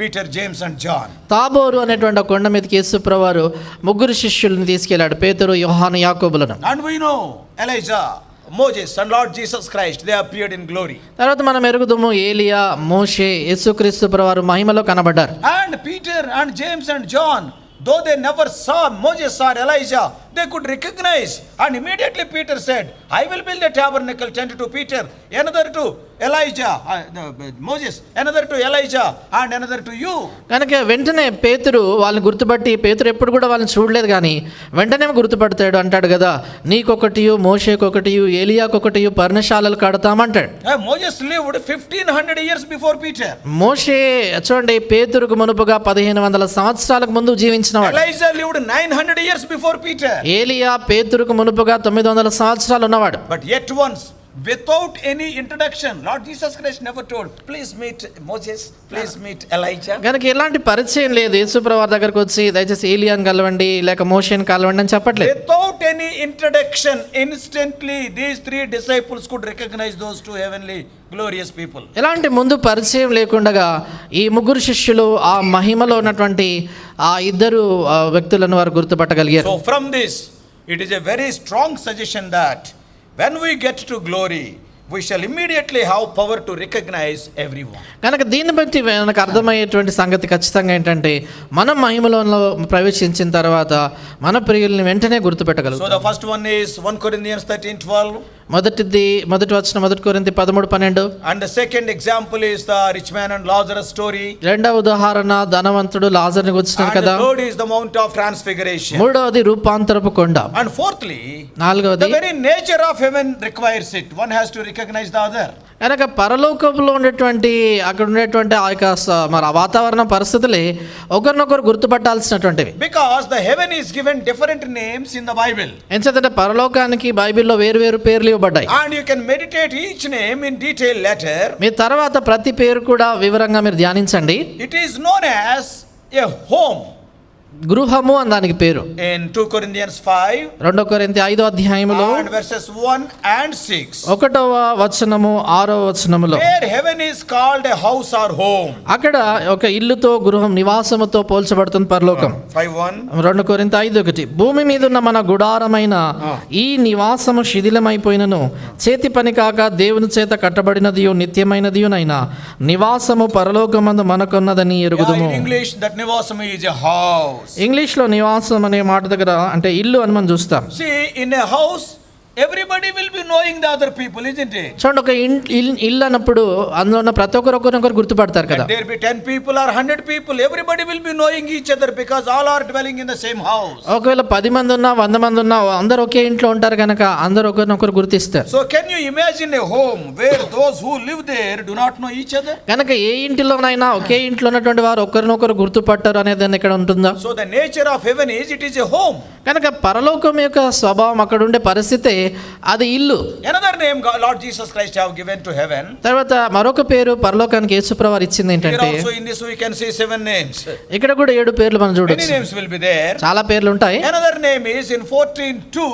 S2: Peter, James and John.
S3: తాబోరు అనేటువంటి కొండ మీదకి యేసుప్రభువారు ముగ్గురు శిష్యుల్ని తీసుకెళ్లాడు, పేతురు, యోహాను, యాకోబులను.
S2: And we know Elijah, Moses and Lord Jesus Christ, they appeared in glory.
S3: తర్వాత మనం ఎరుగుదాము ఏలియా, మోషే, యేసుక్రీస్తు ప్రభువారు మహిమలో కనబడ్డారు.
S2: And Peter and James and John, though they never saw Moses or Elijah, they could recognize. And immediately Peter said, I will build a tabernacle tent to Peter, another to Elijah, Moses, another to Elijah, and another to you.
S3: కనుక వెంటనే పేతురు వాళ్ళని గుర్తుపట్టి, పేతురు ఎప్పుడు కూడా వాళ్ళని చూడలేదు కానీ వెంటనే గుర్తుపడతాడు, అంటాడు కదా, నీకొకటియు, మోషేకొకటియు, ఏలియాకొకటియు పర్ణశాలలు కడతామంటాడు.
S2: Moses lived 1500 years before Peter.
S3: మోషే చూడండి పేతురుకు మునుపుగా 1500 సంవత్సరాలకు ముందు జీవించినవాడు.
S2: Elijah lived 900 years before Peter.
S3: ఏలియా పేతురుకు మునుపుగా 900 సంవత్సరాలు ఉన్నవాడు.
S2: But yet once, without any introduction, Lord Jesus Christ never told, please meet Moses, please meet Elijah.
S3: కనుక ఎలాంటి పరిచయం లేదు. యేసుప్రభువు దగ్గరకు వచ్చి దయచేసి ఏలియాని కలవండి లేక మోషేని కలవండి అని చెప్పట్లేదు.
S2: Without any introduction, instantly these three disciples could recognize those two heavenly glorious people.
S3: ఎలాంటి ముందు పరిచయం లేకుండా ఈ ముగ్గురు శిష్యులు ఆ మహిమలో ఉన్నటువంటి ఆ ఇద్దరు వ్యక్తులను వారు గుర్తుపట్టగలిగారు.
S2: So from this, it is a very strong suggestion that when we get to glory, we shall immediately have power to recognize everyone.
S3: కనుక దీన్ని బట్టి మనకు అర్థమయ్యేటువంటి సంగతి ఖచ్చితంగా ఏంటంటే మనం మహిమలో ప్రవేశించిన తర్వాత మన ప్రియుల్ని వెంటనే గుర్తుపెట్టగలుగుతాం.
S2: So the first one is 1 Corinthians 13:12.
S3: మొదటి వచనం 1 కొరింథీ 13:12.
S2: And the second example is the rich man and Lazarus story.
S3: రెండవ ఉదాహరణ ధనవంతుడు లాజరుని గుర్తించాడు కదా.
S2: And the third is the Mount of Transfiguration.
S3: మూడవది రూపాంతరపు కొండ.
S2: And fourthly,
S3: నాలుగవది,
S2: the very nature of heaven requires it. One has to recognize the other.
S3: కనుక పరలోకంలో ఉండేటువంటి అక్కడ ఉండేటువంటి ఆ యొక్క మరి వాతావరణ పరిస్థితులే ఒకరినొకరు గుర్తుపట్టాల్సినటువంటివి.
S2: Because the heaven is given different names in the Bible.
S3: ఎందుకంటే పరలోకానికి బైబిల్లో వేరు పేర్లు ఇవ్వబడ్డాయి.
S2: And you can meditate each name in detail later.
S3: మీ తర్వాత ప్రతి పేరు కూడా వివరంగా మీరు ధ్యానించండి.
S2: It is known as a home.
S3: గృహము అని దానికి పేరు.
S2: In 2 Corinthians 5,
S3: 2 కొరింథీ 5వ అధ్యాయములో
S2: and verses 1 and 6,
S3: 1వ వచనము 6వ వచనములో,
S2: where heaven is called a house or home.
S3: అక్కడ ఒక ఇల్లుతో గృహం నివాసముతో పోల్చబడుతుంది పరలోకం.
S2: 5:1.
S3: 2 కొరింథీ 5:1, భూమి మీద ఉన్న మన గుడారమైన ఈ నివాసము శిథిలమైపోయినను చేతి పని కాక దేవుని చేత కట్టబడినదియు నిత్యమైనదియునైనా నివాసము పరలోకమందు మనకున్నదని ఎరుగుదుము.
S2: In English, that nivasam is a house.
S3: English లో నివాసం అనే మాట దగ్గర అంటే ఇల్లు అని మనం చూస్తాం.
S2: See, in a house, everybody will be knowing the other people, isn't it?
S3: చూడండి, ఒక ఇల్లు అన్నప్పుడు అందులో ఉన్న ప్రతి ఒకరు గుర్తుపడతారు కదా.
S2: There be 10 people or 100 people, everybody will be knowing each other because all are dwelling in the same house.
S3: ఒకవేళ 10 మంది ఉన్నా 100 మంది ఉన్నా అందరూ ఒకే ఇంట్లో ఉంటారు కనుక అందరూ ఒకరినొకరు గుర్తిస్తారు.
S2: So can you imagine a home where those who live there do not know each other?
S3: కనుక ఏ ఇంటిలోనైనా ఒకే ఇంట్లో ఉన్నటువంటి వారు ఒకరినొకరు గుర్తుపట్టారు అనేది ఇక్కడ ఉంటుందా?
S2: So the nature of heaven is, it is a home.
S3: కనుక పరలోకం యొక్క స్వభావం అక్కడ ఉండే పరిస్థితి అది ఇల్లు.
S2: Another name Lord Jesus Christ have given to heaven.
S3: తర్వాత మరొక పేరు పరలోకానికి యేసుప్రభువు వారు ఇచ్చింది ఏంటంటే,
S2: Here also in this we can see 7 names.
S3: ఇక్కడ కూడా 7 పేర్లు మనం
S2: Many
S3: చూడొచ్చు.
S2: names will be there.
S3: చాలా పేర్లు ఉంటాయి.
S2: Another name is in 14:2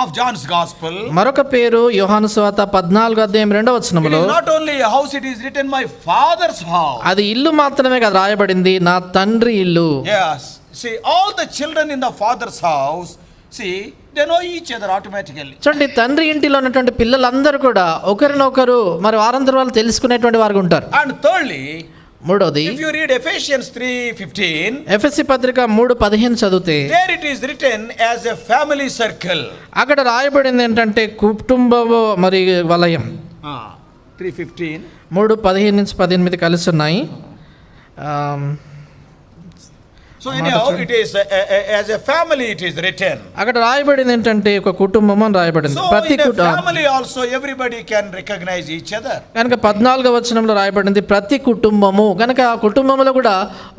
S2: of John's Gospel.
S3: మరొక పేరు యోహాను సువార్త 14వ అధ్యాయం 2వ
S2: It
S3: వచనములో,
S2: is not only a house, it is written my Father's house.
S3: అది ఇల్లు మాత్రమే కాదు రాయబడింది నా తండ్రి ఇల్లు.
S2: Yes. See, all the children in the Father's house, see, they know each other automatically.
S3: చూడండి, తండ్రి ఇంటిలో ఉన్నటువంటి పిల్లలందరూ కూడా ఒకరినొకరు మరి వారందరూ వాళ్ళు తెలుసుకునేటువంటి వారు ఉంటారు.
S2: And thirdly,
S3: మూడోది,
S2: if you read Ephesians 3:15,
S3: ఎఫెసీ పత్రిక 3:15 చదివితే
S2: there it is written as a family circle.
S3: అక్కడ రాయబడింది ఏంటంటే కుటుంబ మరి వలయం.
S2: 3:15.
S3: 3:15 నుంచి 18 కలిసి ఉన్నాయి.
S2: So anyhow, it is as a family it is written.
S3: అక్కడ రాయబడింది ఏంటంటే ఒక కుటుంబం అని రాయబడింది.
S2: So
S3: ప్రతి
S2: in a
S3: కుటుంబం
S2: family also everybody can recognize each other.
S3: కనుక 14వ వచనంలో రాయబడింది ప్రతి కుటుంబము. కనుక ఆ కుటుంబంలో కూడా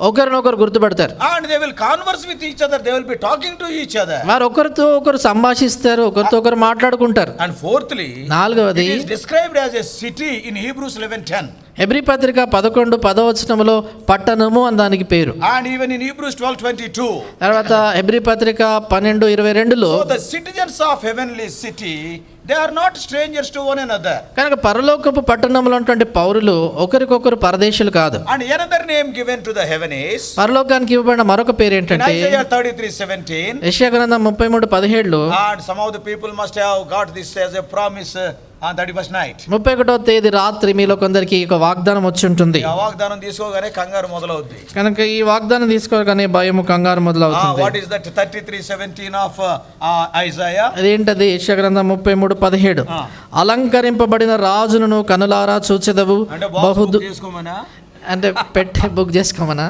S3: ఒకరినొకరు గుర్తుపడతారు.
S2: And they will converse with each other, they will be talking to each other.
S3: వారు ఒకరితో ఒకరు సంభాషిస్తారు, ఒకరితో ఒకరు మాట్లాడుకుంటారు.
S2: And fourthly,
S3: నాలుగవది
S2: it is described as a city in Hebrews 11:10.
S3: Hebrew పత్రిక 11:10 వచనంలో పట్టణము అని దానికి పేరు.
S2: And even in Hebrews 12:22.
S3: తర్వాత హెబ్రీ పత్రిక 12:22లో
S2: So the citizens of heavenly city, they are not strangers to one another.
S3: కనుక పరలోకపు పట్టణంలో ఉన్నటువంటి పౌరులు ఒకరికొకరు పరదేశులు కాదు.
S2: And another name given to the heaven is,
S3: పరలోకానికి ఇవ్వబడిన మరొక పేరు
S2: in
S3: ఏంటంటే
S2: Isaiah 33:17.
S3: యెషయా గ్రంథం 33:17లో
S2: And some of the people must have got this as a promise on 31st night.
S3: 31వ తేదీ రాత్రి మీలో కొందరికి ఒక వాగ్దానం వచ్చి ఉంటుంది.
S2: ఆ వాగ్దానం తీసుకోగానే కంగారు మొదలవుద్ది.
S3: కనుక ఈ వాగ్దానం తీసుకోగానే భయము కంగారు మొదలవుతుంది.
S2: What is that 33:17 of Isaiah?
S3: అదేంటది? యెషయా గ్రంథం 33:17 అలంకరింపబడిన రాజును కనులారా చూచెదవు
S2: అంటే
S3: బహుదు
S2: తీసుకోమనా?
S3: అంటే పెట్టే బుక్ చేసుకోమనా?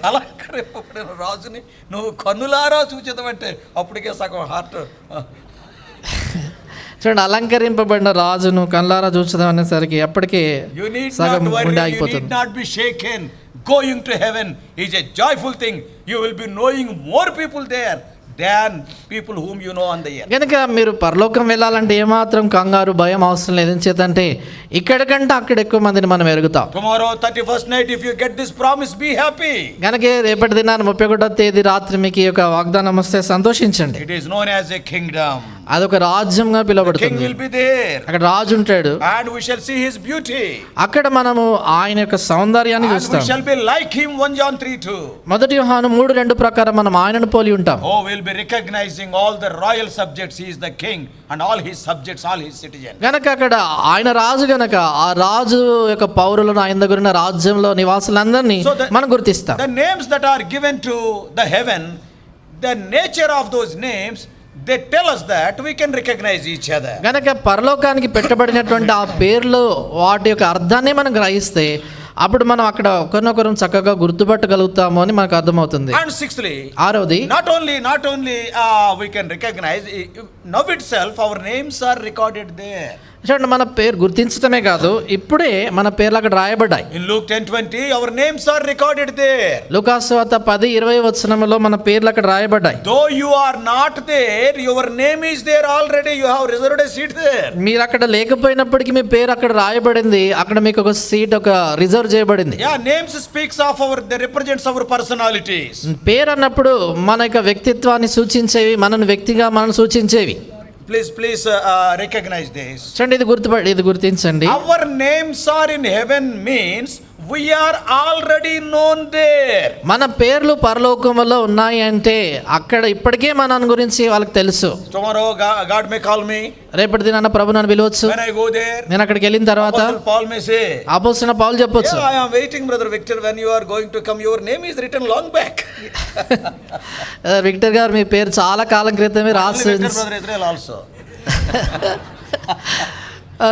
S2: అలంకరింపబడిన రాజుని నువ్వు కన్నులారా చూచేదమంటే అప్పటికే సగం హార్ట్.
S3: చూడండి, అలంకరింపబడిన రాజును కళ్ళారా చూచదాం అనేసరికి అప్పటికే
S2: You need
S3: సగం
S2: not worry,
S3: గుండె
S2: you
S3: ఆగిపోతుంది.
S2: need not be shaken. Going to heaven is a joyful thing. You will be knowing more people there than people whom you know on the earth.
S3: కనుక మీరు పరలోకం వెళ్ళాలంటే ఏమాత్రం కంగారు భయం అవసరం లేదు. ఎందుచేతంటే ఇక్కడ కంటే అక్కడ ఎక్కువ మందిని మనం ఎరుగుతాం.
S2: Tomorrow 31st night, if you get this promise, be happy.
S3: కనుక రేపటి దినాన్ని 31వ తేదీ రాత్రి మీకు ఈ యొక్క వాగ్దానం వస్తే సంతోషించండి.
S2: It is known as a kingdom.
S3: అదొక రాజ్యంగా
S2: King
S3: పిలువబడుతుంది.
S2: will be there.
S3: అక్కడ రాజు ఉంటాడు.
S2: And we shall see his beauty.
S3: అక్కడ మనము ఆయన యొక్క సౌందర్యాన్ని
S2: And we
S3: చూస్తాం.
S2: shall be like him. 1 John 3:2.
S3: మొదటి యోహాను 3:2 ప్రకారం మనం ఆయనను పోలి ఉంటాం.
S2: Oh, we'll be recognizing all the royal subjects. He is the king and all his subjects, all his citizens.
S3: గనక అక్కడ ఆయన రాజు గనక ఆ రాజు యొక్క పౌరులను ఆయన దగ్గర ఉన్న రాజ్యంలో నివాసులందరినీ
S2: So
S3: మనం గుర్తిస్తాం.
S2: The names that are given to the heaven, the nature of those names, they tell us that we can recognize each other.
S3: గనక పరలోకానికి పెట్టబడినటువంటి ఆ పేర్లు వాటి యొక్క అర్థాన్ని మనం గ్రహిస్తే అప్పుడు మనం అక్కడ ఒకరినొకరు చక్కగా గుర్తుపట్టగలుగుతాము అని మనకు అర్థమవుతుంది.
S2: And sixthly,
S3: ఆరవది,
S2: not only we can recognize, now itself our names are recorded there.
S3: చూడండి, మన పేరు గుర్తించడమే కాదు, ఇప్పుడే మన పేర్లు అక్కడ రాయబడ్డాయి.
S2: In Luke 10:20, our names are recorded there.
S3: లూకాసు వార్త 10:20 వచనంలో మన పేర్లు అక్కడ రాయబడ్డాయి.
S2: Though you are not there, your name is there already. You have reserved a seat there.
S3: మీరు అక్కడ లేకపోయినప్పటికీ మీ పేరు అక్కడ రాయబడింది. అక్కడ మీకు ఒక సీట్ ఒక రిజర్వ్ చేయబడింది.
S2: Yeah, names speaks of they represents our personalities.
S3: పేరు అన్నప్పుడు మన యొక్క వ్యక్తిత్వాన్ని సూచించేవి, మనను వ్యక్తిగా మనం సూచించేవి.
S2: Please recognize this.
S3: చూడండి, ఇది గుర్తించండి.
S2: Our names are in heaven means we are already known there.
S3: మన పేర్లు పరలోకములో ఉన్నాయి అంటే అక్కడ ఇప్పటికే మన గురించి వాళ్ళకి తెలుసు.
S2: Tomorrow God may call me.
S3: రేపటి దినాన ప్రభు నన్ను పిలవచ్చు.
S2: When I go there,
S3: నేను అక్కడికి వెళ్ళిన తర్వాత
S2: Apostle Paul may say,
S3: అపోస్తలుడైన పౌలు చెప్పొచ్చు,
S2: yeah, I am waiting, brother Victor, when you are going to come. Your name is written long back.
S3: Victor గారు మీ పేరు చాలా కాలం క్రితమే రాసి
S2: Victor, brother Israel also.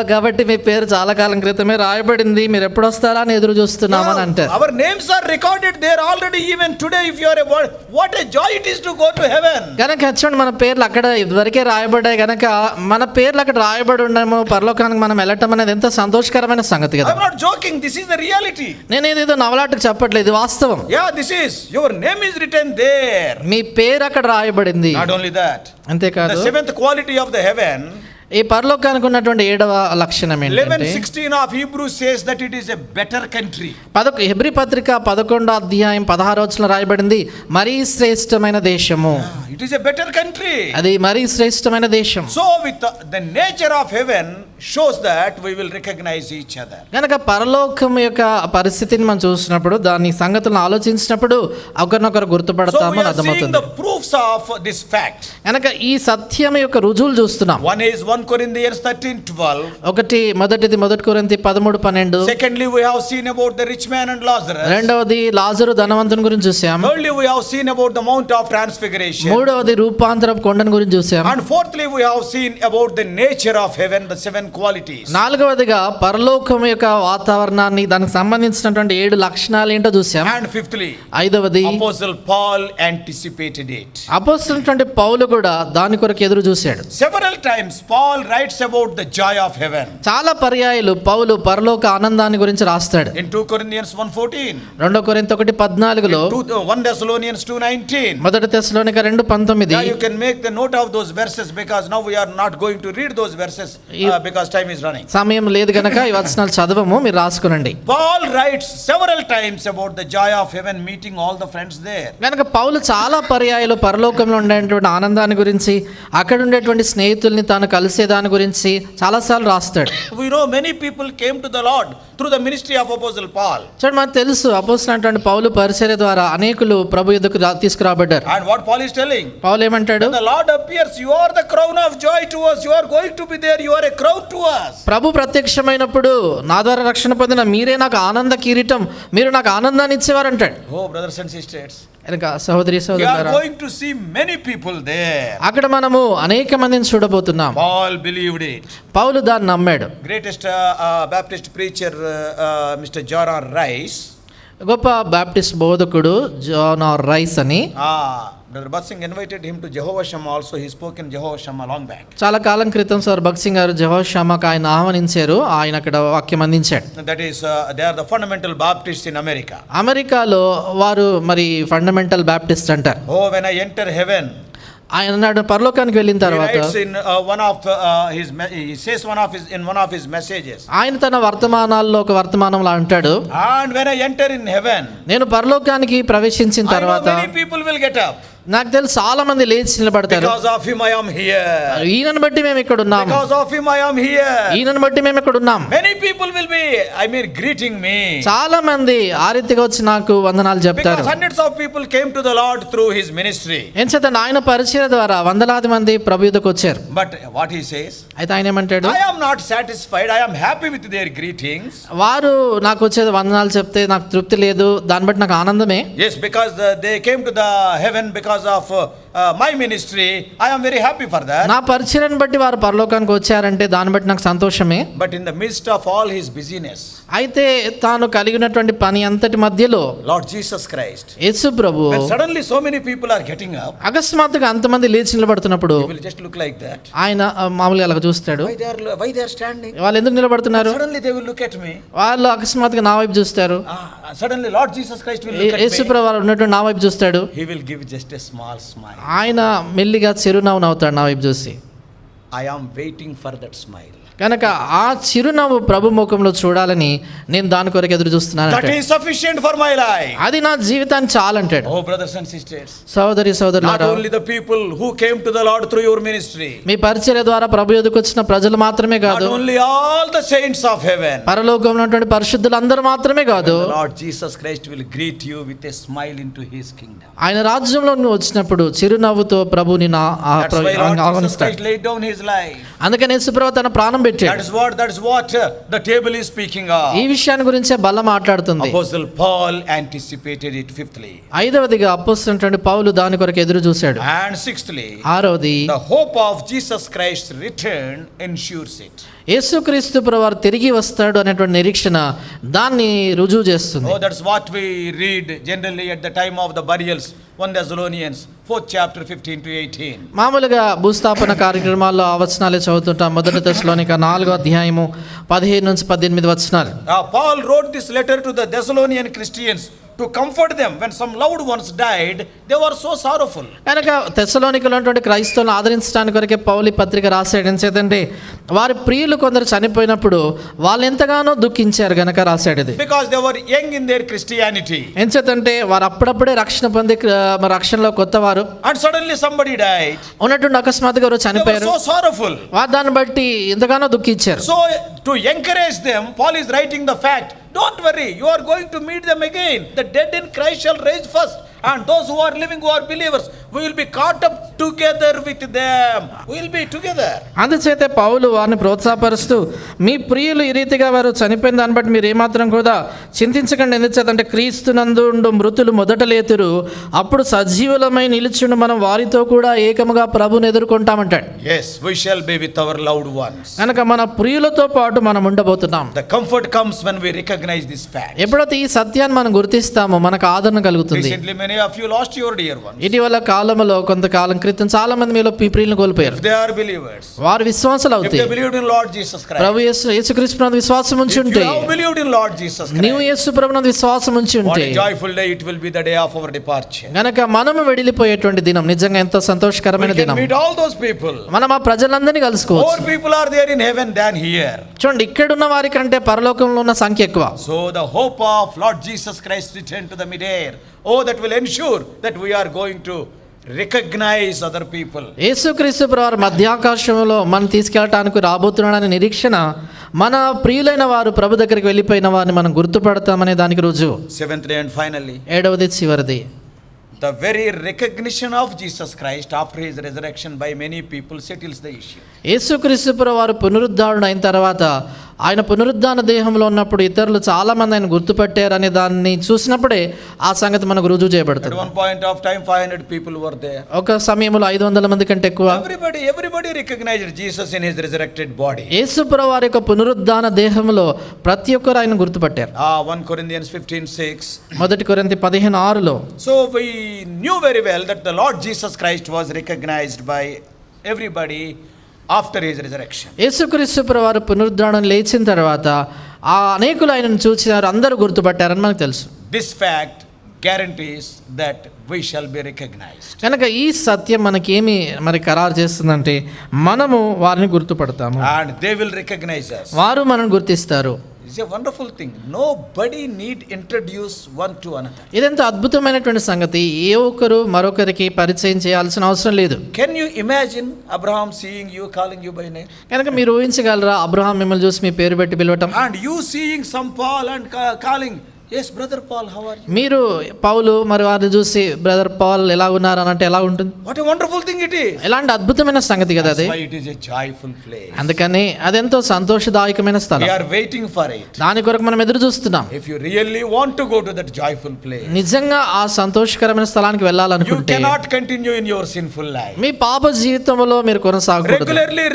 S3: కాబట్టి మీ పేరు చాలా కాలం క్రితమే రాయబడింది, మీరు ఎప్పుడు వస్తారా అని ఎదురు చూస్తున్నామని అంటారు.
S2: Our names are recorded there already. Even today, if you are what a joy it is to go to heaven.
S3: కనుక చూడండి, మన పేర్లు అక్కడ ఇదివరకే రాయబడ్డాయి. కనుక మన పేర్లు అక్కడ రాయబడి ఉన్నాము, పరలోకానికి మనం వెళ్ళటం అనేది ఎంత సంతోషకరమైన సంగతి కదా.
S2: I'm not joking. This is the reality.
S3: నేను ఏదో నవలాటకు చెప్పట్లేదు, ఇది వాస్తవం.
S2: Yeah, this is your name is written there.
S3: మీ పేరు అక్కడ రాయబడింది.
S2: Not only that,
S3: అంతేకాదు,
S2: the seventh quality of the heaven,
S3: ఈ పరలోకానికి ఉన్నటువంటి 7వ లక్షణం ఏంటంటే
S2: 11:16 of Hebrews says that it is a better country.
S3: Hebrew పత్రిక 11వ అధ్యాయం 16వ వచనంలో రాయబడింది, మరీ శ్రేష్టమైన దేశము.
S2: It is a better country.
S3: అది మరీ శ్రేష్టమైన దేశం.
S2: So with the nature of heaven shows that we will recognize each other.
S3: కనుక పరలోకం యొక్క పరిస్థితిని మనం చూసినప్పుడు, దాని సంగతులను ఆలోచించినప్పుడు ఒకరినొకరు
S2: So we
S3: గుర్తుపడతామని
S2: are seeing
S3: అర్థమవుతుంది.
S2: the proofs of this fact.
S3: కనుక ఈ సత్యం యొక్క రుజువులు చూస్తున్నాం.
S2: One is 1 Corinthians 13:12.
S3: మొదటి కొరింథీ 13:12.
S2: Secondly, we have seen about the rich man and Lazarus.
S3: రెండవది లాజరు ధనవంతుని గురించి చూసాం.
S2: Thirdly, we have seen about the Mount of Transfiguration.
S3: మూడవది రూపాంతరపు కొండను గురించి చూసాం.
S2: And fourthly, we have seen about the nature of heaven, the 7 qualities.
S3: నాలుగవదిగా పరలోకం యొక్క వాతావరణాన్ని, దానికి సంబంధించినటువంటి 7 లక్షణాలు ఏంటో చూసాం.
S2: And fifthly,
S3: ఐదవది
S2: Apostle Paul anticipated it.
S3: అపోస్తలుడైనటువంటి పౌలు కూడా దాని కొరకు ఎదురు చూశాడు.
S2: Several times Paul writes about the joy of heaven.
S3: చాలా పర్యాయాలు పౌలు పరలోక ఆనందాన్ని గురించి రాస్తాడు.
S2: In 2 Corinthians 1:14.
S3: 2 కొరింథీ 1:14లో,
S2: 1 Thessalonians 2:19.
S3: మొదటి తెస్సలోనిక 2:19.
S2: Yeah, you can make the note of those verses because now we are not going to read those verses because time is running.
S3: సమయం లేదు గనక ఈ వచనాలు చదవము, మీరు రాసుకునండి.
S2: Paul writes several times about the joy of heaven, meeting all the friends there.
S3: కనుక పౌలు చాలా పర్యాయాలు పరలోకంలో ఉండేటువంటి ఆనందాన్ని గురించి, అక్కడ ఉండేటువంటి స్నేహితుల్ని తాను కలిసే దాని గురించి చాలాసార్లు రాస్తాడు.
S2: We know many people came to the Lord through the ministry of Apostle Paul.
S3: చూడండి, మనకు తెలుసు అపోస్తలుడైనటువంటి పౌలు పరిచర్య ద్వారా అనేకులు ప్రభు ఎదుకు తీసుకురాబడ్డారు.
S2: And what Paul is telling?
S3: పౌలు ఏమంటాడు?
S2: The Lord appears, you are the crown of joy to us. You are going to be there. You are a crown to us.
S3: ప్రభు ప్రత్యక్షమైనప్పుడు నా ద్వారా రక్షణ పొందిన మీరే నాకు ఆనంద కిరీటం, మీరు నాకు ఆనందాన్ని ఇచ్చేవారు అంటాడు.
S2: Oh, brothers and sisters,
S3: కనుక సహోదరి
S2: we are
S3: సహోదరులారా,
S2: going to see many people there.
S3: అక్కడ మనము అనేక మందిని చూడబోతున్నాం.
S2: Paul believed it.
S3: పౌలు దాన్ని నమ్మాడు.
S2: Greatest Baptist preacher, Mr. John R. Rice.
S3: గొప్ప బాప్టిస్ట్ బోధకుడు జాన్ ఆర్ రైస్ అని,
S2: Brother Batsing invited him to Jehovah Shammah also. He spoke in Jehovah Shammah long back.
S3: చాలా కాలం క్రితం సార్ భగత్ సింగ్ గారు జెహోషామాకు ఆయన ఆహ్వానించారు. ఆయన అక్కడ వాక్యం అందించాడు.
S2: That is, they are the fundamental Baptists in America.
S3: అమెరికాలో వారు మరి ఫండమెంటల్ బాప్టిస్ట్ అంటారు.
S2: Oh, when I enter heaven,
S3: ఆయన అన్నాడు, పరలోకానికి వెళ్ళిన
S2: he
S3: తర్వాత
S2: writes in he says in one of his messages.
S3: ఆయన తన వర్తమానాల్లో ఒక వర్తమానంలో అంటాడు,
S2: And when I enter in heaven,
S3: నేను పరలోకానికి ప్రవేశించిన
S2: I know
S3: తర్వాత
S2: many people will get up.
S3: నాకు తెలుసు చాలా మంది లేచి నిలబడతారు.
S2: Because of him I am here.
S3: ఈయనను బట్టి మేము ఇక్కడ ఉన్నాం,
S2: Because of him I am here.
S3: ఈయనను బట్టి మేము ఇక్కడ ఉన్నాం.
S2: Many people will be, greeting me.
S3: చాలా మంది ఆ రీతిగా వచ్చి నాకు వందనాలు చెప్తారు.
S2: Because hundreds of people came to the Lord through his ministry.
S3: ఎంచేత ఆయన పరిచర్య ద్వారా వందలాది మంది ప్రభు యుద్ధకు వచ్చారు.
S2: But what he says,
S3: అయితే ఆయన ఏమంటాడు?
S2: I am not satisfied. I am happy with their greetings.
S3: వారు నాకు వచ్చేది వందనాలు చెప్తే నాకు తృప్తి లేదు, దాన్ని బట్టి నాకు ఆనందమే.
S2: Yes, because they came to the heaven because of my ministry. I am very happy for that.
S3: నా పరిచర్యను బట్టి వారు పరలోకానికి వచ్చారంటే దాన్ని బట్టి నాకు సంతోషమే.
S2: But in the midst of all his busyness,
S3: అయితే తాను కలిగినటువంటి పని అంతటి మధ్యలో
S2: Lord Jesus Christ,
S3: Yesu Prabhu
S2: when suddenly so many people are getting up,
S3: అకస్మాత్తుగా అంతమంది లేచి నిలబడుతున్నప్పుడు
S2: he will just look like that.
S3: ఆయన మామూలుగా అలా చూస్తాడు.
S2: Why they are standing?
S3: వాళ్ళు ఎందుకు నిలబడుతున్నారు?
S2: Suddenly they will look at me.
S3: వాళ్ళు అకస్మాత్తుగా నా వైపు చూస్తారు.
S2: Suddenly Lord Jesus Christ will look at
S3: Yesu
S2: me.
S3: ప్రభు ఉన్నట్టు నా వైపు చూస్తాడు.
S2: He will give just a small smile.
S3: ఆయన మెల్లిగా చిరునవ్వు నవ్వుతాడు నా వైపు చూసి.
S2: I am waiting for that smile.
S3: కనుక ఆ చిరునవ్వు ప్రభు ముఖంలో చూడాలని నేను దాని కొరకు ఎదురు చూస్తున్నాను.
S2: That is sufficient for my life.
S3: అది నా జీవితానికి చాలంటాడు.
S2: Oh, brothers and sisters,
S3: సోదరి
S2: not
S3: సోదరులారా,
S2: only the people who came to the Lord through your ministry,
S3: మీ పరిచర్య ద్వారా ప్రభు ఎదుకు వచ్చిన ప్రజలు మాత్రమే
S2: not
S3: కాదు,
S2: only all the saints of heaven,
S3: పరలోకంలో ఉన్నటువంటి పరిశుద్ధులు అందరూ మాత్రమే కాదు,
S2: the Lord Jesus Christ will greet you with a smile into his kingdom.
S3: ఆయన రాజ్యంలో నువ్వు వచ్చినప్పుడు చిరునవ్వుతో ప్రభు నిన్ను
S2: That's why Lord Jesus
S3: ఆహ్వానిస్తాడు.
S2: Christ laid down his life.
S3: అందుకని యేసుప్రభు తన ప్రాణం పెట్టాడు.
S2: That is what the table is speaking of.
S3: ఈ విషయాన్ని గురించే బల్ల మాట్లాడుతుంది.
S2: Apostle Paul anticipated it. Fifthly,
S3: ఐదవదిగా అపోస్తలుడైన పౌలు దాని కొరకు ఎదురు చూశాడు.
S2: and sixthly,
S3: ఆరవది,
S2: the hope of Jesus Christ's return ensures it.
S3: యేసుక్రీస్తు ప్రభువారు తిరిగి వస్తాడు అనేటువంటి నిరీక్షణ దాన్ని రుజువు చేస్తుంది.
S2: Oh, that's what we read generally at the time of the burials. 1 Thessalonians 4th chapter 15 to 18.
S3: మామూలుగా భూస్థాపన కార్యక్రమాల్లో ఆ వచనాలే చదువుతుంటాం. మొదటి తెస్సలోనిక 4వ అధ్యాయము 15 నుంచి 18 వచనాలు.
S2: Paul wrote this letter to the Thessalonian Christians to comfort them when some loved ones died. They were so sorrowful.
S3: కనుక తెస్సలోనికలో ఉన్నటువంటి క్రైస్తవులను ఆదరించడానికి కొరకే పౌలు ఈ పత్రిక రాశాడు. ఎందుకంటే వారి ప్రియులు కొందరు చనిపోయినప్పుడు వాళ్ళు ఎంతగానో దుఃఖించారు గనక రాశాడు ఇది.
S2: Because they were young in their Christianity.
S3: ఎందుకంటే వారు అప్పుడప్పుడే రక్షణ పొంది రక్షణలో కొత్తవారు.
S2: And suddenly somebody died.
S3: ఉన్నటువంటి అకస్మాత్తుగా ఎవరో
S2: They were
S3: చనిపోయారు.
S2: so sorrowful.
S3: వారు దాన్ని బట్టి ఎంతగానో దుఃఖించారు.
S2: So to encourage them, Paul is writing the fact, don't worry, you are going to meet them again. The dead in Christ shall rise first, And those who are living, who are believers, we will be caught up together with them. We will be together.
S3: అందుచేతే పౌలు వారిని ప్రోత్సాహపరుస్తూ మీ ప్రియులు ఈ రీతిగా వారు చనిపోయిన దాన్ని బట్టి మీరు ఏమాత్రం కూడా చింతించకండి. ఎందుచేతంటే క్రీస్తునందు ఉండు మృతులు మొదట లేతురు, అప్పుడు సజీవులమై నిలిచిండు మనం వారితో కూడా ఏకముగా ప్రభుని ఎదుర్కొంటామంటాడు.
S2: Yes, we shall be with our loved ones.
S3: కనుక మన ప్రియులతో పాటు మనం ఉండబోతున్నాం.
S2: The comfort comes when we recognize this fact.
S3: ఎప్పుడైతే ఈ సత్యాన్ని మనం గుర్తిస్తామో మనకు ఆదరణ కలుగుతుంది.
S2: Recently many of you lost your dear ones.
S3: ఇటీవల కాలంలో కొంతకాలం క్రితం చాలా మంది మీలో ప్రియులను కోల్పోయారు.
S2: If they are believers,
S3: వారు విశ్వాసులు
S2: if
S3: అవుతాయి.
S2: they believed in Lord Jesus Christ,
S3: ప్రభు యేసుక్రీస్తు నందు విశ్వాసం ఉంచి
S2: if you
S3: ఉంటే,
S2: have believed in Lord Jesus Christ,
S3: నీవు యేసు ప్రభు నందు విశ్వాసం ఉంచి
S2: what
S3: ఉంటే,
S2: a joyful day it will be, the day of our departure.
S3: గనక మనము వెళ్ళిపోయేటువంటి దినం నిజంగా ఎంతో సంతోషకరమైన
S2: We can
S3: దినం.
S2: meet all those people.
S3: మనం ఆ ప్రజలందరినీ కలుసుకోవచ్చు.
S2: More people are there in heaven than here.
S3: చూడండి, ఇక్కడున్న వారి కంటే పరలోకంలో ఉన్న సంఖ్య ఎక్కువ.
S2: So the hope of Lord Jesus Christ return to the mid-air, oh, that will ensure that we are going to recognize other people.
S3: యేసుక్రీస్తు ప్రభువారు మధ్యాకాశంలో మనం తీసుకెళ్ళటానికి రాబోతున్నాడనే నిరీక్షణ, మన ప్రియులైన వారు ప్రభు దగ్గరికి వెళ్ళిపోయిన వారిని మనం గుర్తుపడతామనే దానికి రుజువు.
S2: Seventhly and finally,
S3: ఏడవది చివరిది,
S2: the very recognition of Jesus Christ after his resurrection by many people settles the issue.
S3: యేసుక్రీస్తు ప్రభువారు పునరుద్ధారణ అయిన తర్వాత, ఆయన పునరుద్ధాన దేహంలో ఉన్నప్పుడు ఇతరులు చాలా మంది ఆయన గుర్తుపట్టారు అనే దాన్ని చూసినప్పుడే ఆ సంగతి మనకు రుజువు
S2: At
S3: చేయబడుతుంది.
S2: one point of time 500 people were there.
S3: ఒక సమయంలో 500 మంది కంటే ఎక్కువ
S2: Everybody recognized Jesus in his resurrected body.
S3: యేసు ప్రభువారి యొక్క పునరుద్ధాన దేహంలో ప్రతి ఒక్కరు ఆయన గుర్తుపట్టారు.
S2: 1 Corinthians 15:6.
S3: మొదటి కొరింథీ 15:6లో
S2: So we knew very well that the Lord Jesus Christ was recognized by everybody after his resurrection.
S3: యేసుక్రీస్తు ప్రభువారు పునరుద్ధానం లేచిన తర్వాత ఆ అనేకులు ఆయనను చూసినారు, అందరూ గుర్తుపట్టారని మనకు తెలుసు.
S2: This fact guarantees that we shall be recognized.
S3: కనుక ఈ సత్యం మనకేమి మరి ఖరారు చేస్తుందంటే, మనము వారిని గుర్తుపడతాము,
S2: And they will recognize us.
S3: వారు మనల్ని గుర్తిస్తారు.
S2: It's a wonderful thing. Nobody need introduce one to another.
S3: ఇదెంత అద్భుతమైనటువంటి సంగతి. ఏ ఒక్కరు మరొకరికి పరిచయం చేయాల్సిన అవసరం లేదు.
S2: Can you imagine Abraham seeing you, calling you by name?
S3: కనుక మీరు ఊహించగలరా అబ్రహాం మిమ్మల్ని చూసి మీ పేరు పెట్టి పిలవటం?
S2: And you seeing some Paul and calling, yes, brother Paul, how are you?
S3: మీరు పౌలు మరి వారిని చూసి బ్రదర్ పాల్ ఎలా ఉన్నారు అని అంటే ఎలా ఉంటుంది?
S2: What a wonderful thing it is.
S3: ఎలాంటి అద్భుతమైన సంగతి కదా అది.
S2: That's why it is a joyful place.
S3: అందుకని అదెంతో సంతోషదాయకమైన
S2: We
S3: స్థలం.
S2: are waiting for it.
S3: దాని కొరకు మనం ఎదురు చూస్తున్నాం.
S2: If you really want to go to that joyful place,
S3: నిజంగా ఆ సంతోషకరమైన స్థలానికి
S2: you
S3: వెళ్ళాలనుకుంటే
S2: cannot continue in your sinful life.
S3: మీ పాప జీవితంలో మీరు కొనసాగకూడదు.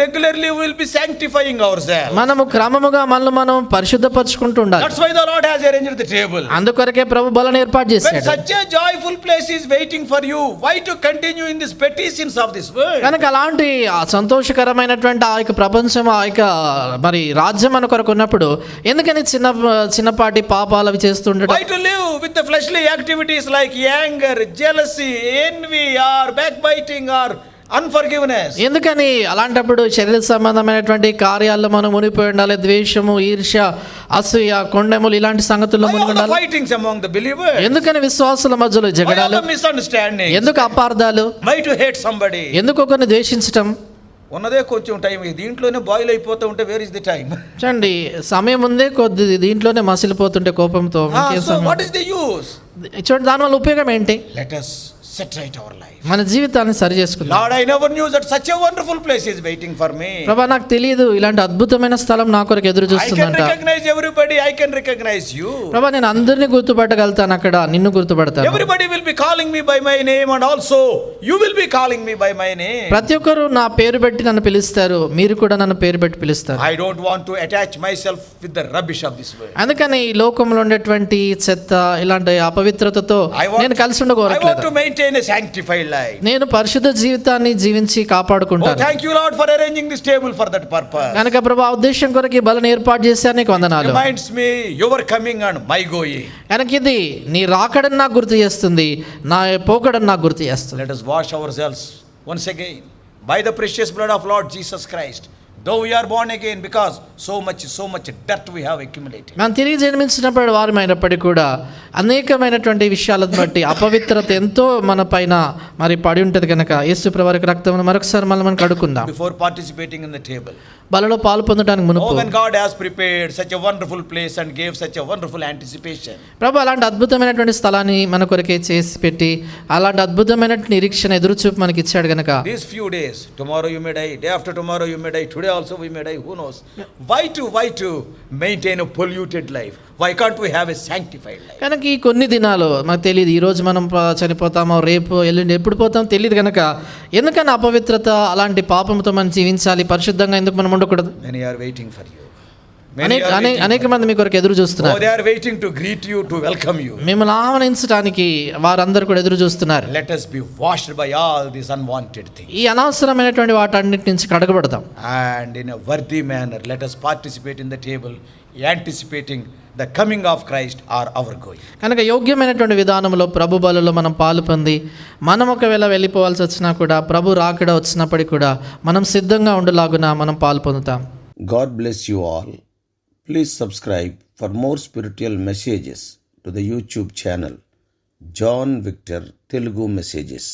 S2: Regularly we will be sanctifying ourselves.
S3: మనము క్రమముగా మనల్ని మనం పరిశుద్ధపరచుకుంటూ ఉండాలి.
S2: That's why the Lord has arranged the table.
S3: అందుకొరకే ప్రభు బలను ఏర్పాటు
S2: When
S3: చేశాడు.
S2: such a joyful place is waiting for you, why to continue in these petitions of this world?
S3: కనుక అలాంటి ఆ సంతోషకరమైనటువంటి ఆ యొక్క ప్రపంచం, ఆ యొక్క మరి రాజ్యం మన కొరకు ఉన్నప్పుడు ఎందుకని చిన్నపాటి పాపాలు అవి చేస్తుండటం?
S2: Why to live with the fleshly activities like anger, jealousy, envy, or backbiting, or unforgiveness?
S3: ఎందుకని అలాంటప్పుడు శరీర సంబంధమైనటువంటి కార్యాల్లో మనం మునిగిపోయి ఉండాలి? ద్వేషము, ఈర్ష్య, అసూయ, కొండెములు ఇలాంటి సంగతుల్లో
S2: Why
S3: మునిగి
S2: all the
S3: ఉండాలి?
S2: fightings among the believers?
S3: ఎందుకని విశ్వాసుల మధ్యలో
S2: Why all
S3: జగడాలు?
S2: the misunderstandings?
S3: ఎందుకు అపార్థాలు?
S2: Why to hate somebody?
S3: ఎందుకు ఒకరిని ద్వేషించటం?
S2: ఉన్నదే కొంచెం టైం, దీంట్లోనే బాయిల్ అయిపోతూ ఉంటే వేర్ ఇస్ ది టైం?
S3: చూడండి, సమయం ఉందే కొద్ది, దీంట్లోనే మసిలిపోతుంటే కోపంతో ఇంకేం
S2: So
S3: సమయం?
S2: what is the use?
S3: చూడండి, దానివల్ల ఉపయోగం ఏంటి?
S2: Let us set right our life.
S3: మన జీవితాన్ని సరి చేసుకుందాం.
S2: Lord, I never knew that such a wonderful place is waiting for me.
S3: ప్రభా, నాకు తెలియదు ఇలాంటి అద్భుతమైన స్థలం నా కొరకు ఎదురు
S2: I can
S3: చూస్తుందంట.
S2: recognize everybody, I can recognize you.
S3: ప్రభా, నేను అందరినీ గుర్తుపట్టగలుగుతాను, అక్కడ నిన్ను గుర్తుపడతాను.
S2: Everybody will be calling me by my name, and also you will be calling me by my name.
S3: ప్రతి ఒక్కరు నా పేరు పెట్టి నన్ను పిలుస్తారు, మీరు కూడా నన్ను పేరు పెట్టి పిలుస్తారు.
S2: I don't want to attach myself with the rubbish of this world.
S3: అందుకని ఈ లోకంలో ఉండేటువంటి చెత్త, ఇలాంటి అపవిత్రతతో నేను కలిసి
S2: I want
S3: ఉండకూడదు.
S2: to maintain a sanctified life.
S3: నేను పరిశుద్ధ జీవితాన్ని జీవించి
S2: Oh,
S3: కాపాడుకుంటాను.
S2: thank you, Lord, for arranging this table for that purpose.
S3: కనుక ప్రభా, ఆ ఉద్దేశం కొరకు ఈ బలను ఏర్పాటు చేశాను, నీకు వందనాలు.
S2: Reminds me your coming and my going.
S3: కనుక ఇది నీ రాకడని నాకు గుర్తు చేస్తుంది, నా పోకడని నాకు గుర్తు చేస్తుంది.
S2: Let us wash ourselves once again by the precious blood of Lord Jesus Christ. Though we are born again, because so much dirt we have accumulated.
S3: మనం తిరిగి జన్మించినప్పుడు వారమైనప్పటికీ కూడా అనేకమైనటువంటి విషయాలను బట్టి అపవిత్రత ఎంతో మన పైన మరి పడి ఉంటుంది. కనుక యేసు ప్రభువు రక్తమును మరొకసారి మనం కడుక్కుందాం.
S2: Before participating in the table,
S3: బలలో పాలు పొందడానికి మునుపు
S2: Oh, when God has prepared such a wonderful place and gave such a wonderful anticipation.
S3: ప్రభు అలాంటి అద్భుతమైనటువంటి స్థలాన్ని మన కొరకే చేసి పెట్టి అలాంటి అద్భుతమైన నిరీక్షణ ఎదురుచూపు మనకి ఇచ్చాడు గనక
S2: These few days, tomorrow you may die, day after tomorrow you may die, today also we may die, who knows? Why to maintain a polluted life? Why can't we have a sanctified life?
S3: కనుక ఈ కొన్ని దినాలు మనకు తెలియదు ఈ రోజు మనం చనిపోతామో రేపు ఎల్లుండి ఎప్పుడు పోతామో తెలియదు కనుక ఎందుకని అపవిత్రత అలాంటి పాపంతో మనం జీవించాలి, పరిశుద్ధంగా ఎందుకు మనం ఉండకూడదు?
S2: Many are waiting for you.
S3: అనేక మంది మీ కొరకు ఎదురు
S2: Oh,
S3: చూస్తున్నారు.
S2: they are waiting to greet you, to welcome you.
S3: మిమ్మల్ని ఆహ్వానించడానికి వారందరూ కూడా ఎదురు చూస్తున్నారు.
S2: Let us be washed by all these unwanted things.
S3: ఈ అనవసరమైనటువంటి వాటన్నిటి నుంచి కడగబడతాం.
S2: And in a worthy manner, let us participate in the table, anticipating the coming of Christ or our going.
S3: కనుక యోగ్యమైనటువంటి విధానంలో ప్రభు బలలో మనం పాలు పొంది మనం ఒకవేళ వెళ్ళిపోవాల్సి వచ్చినా కూడా ప్రభు రాకడ వచ్చినప్పటికీ కూడా మనం సిద్ధంగా ఉండలాగున మనం పాలు పొందుతాం.
S4: God bless you all. Please subscribe for more spiritual messages to the YouTube channel John Victor Telugu Messages.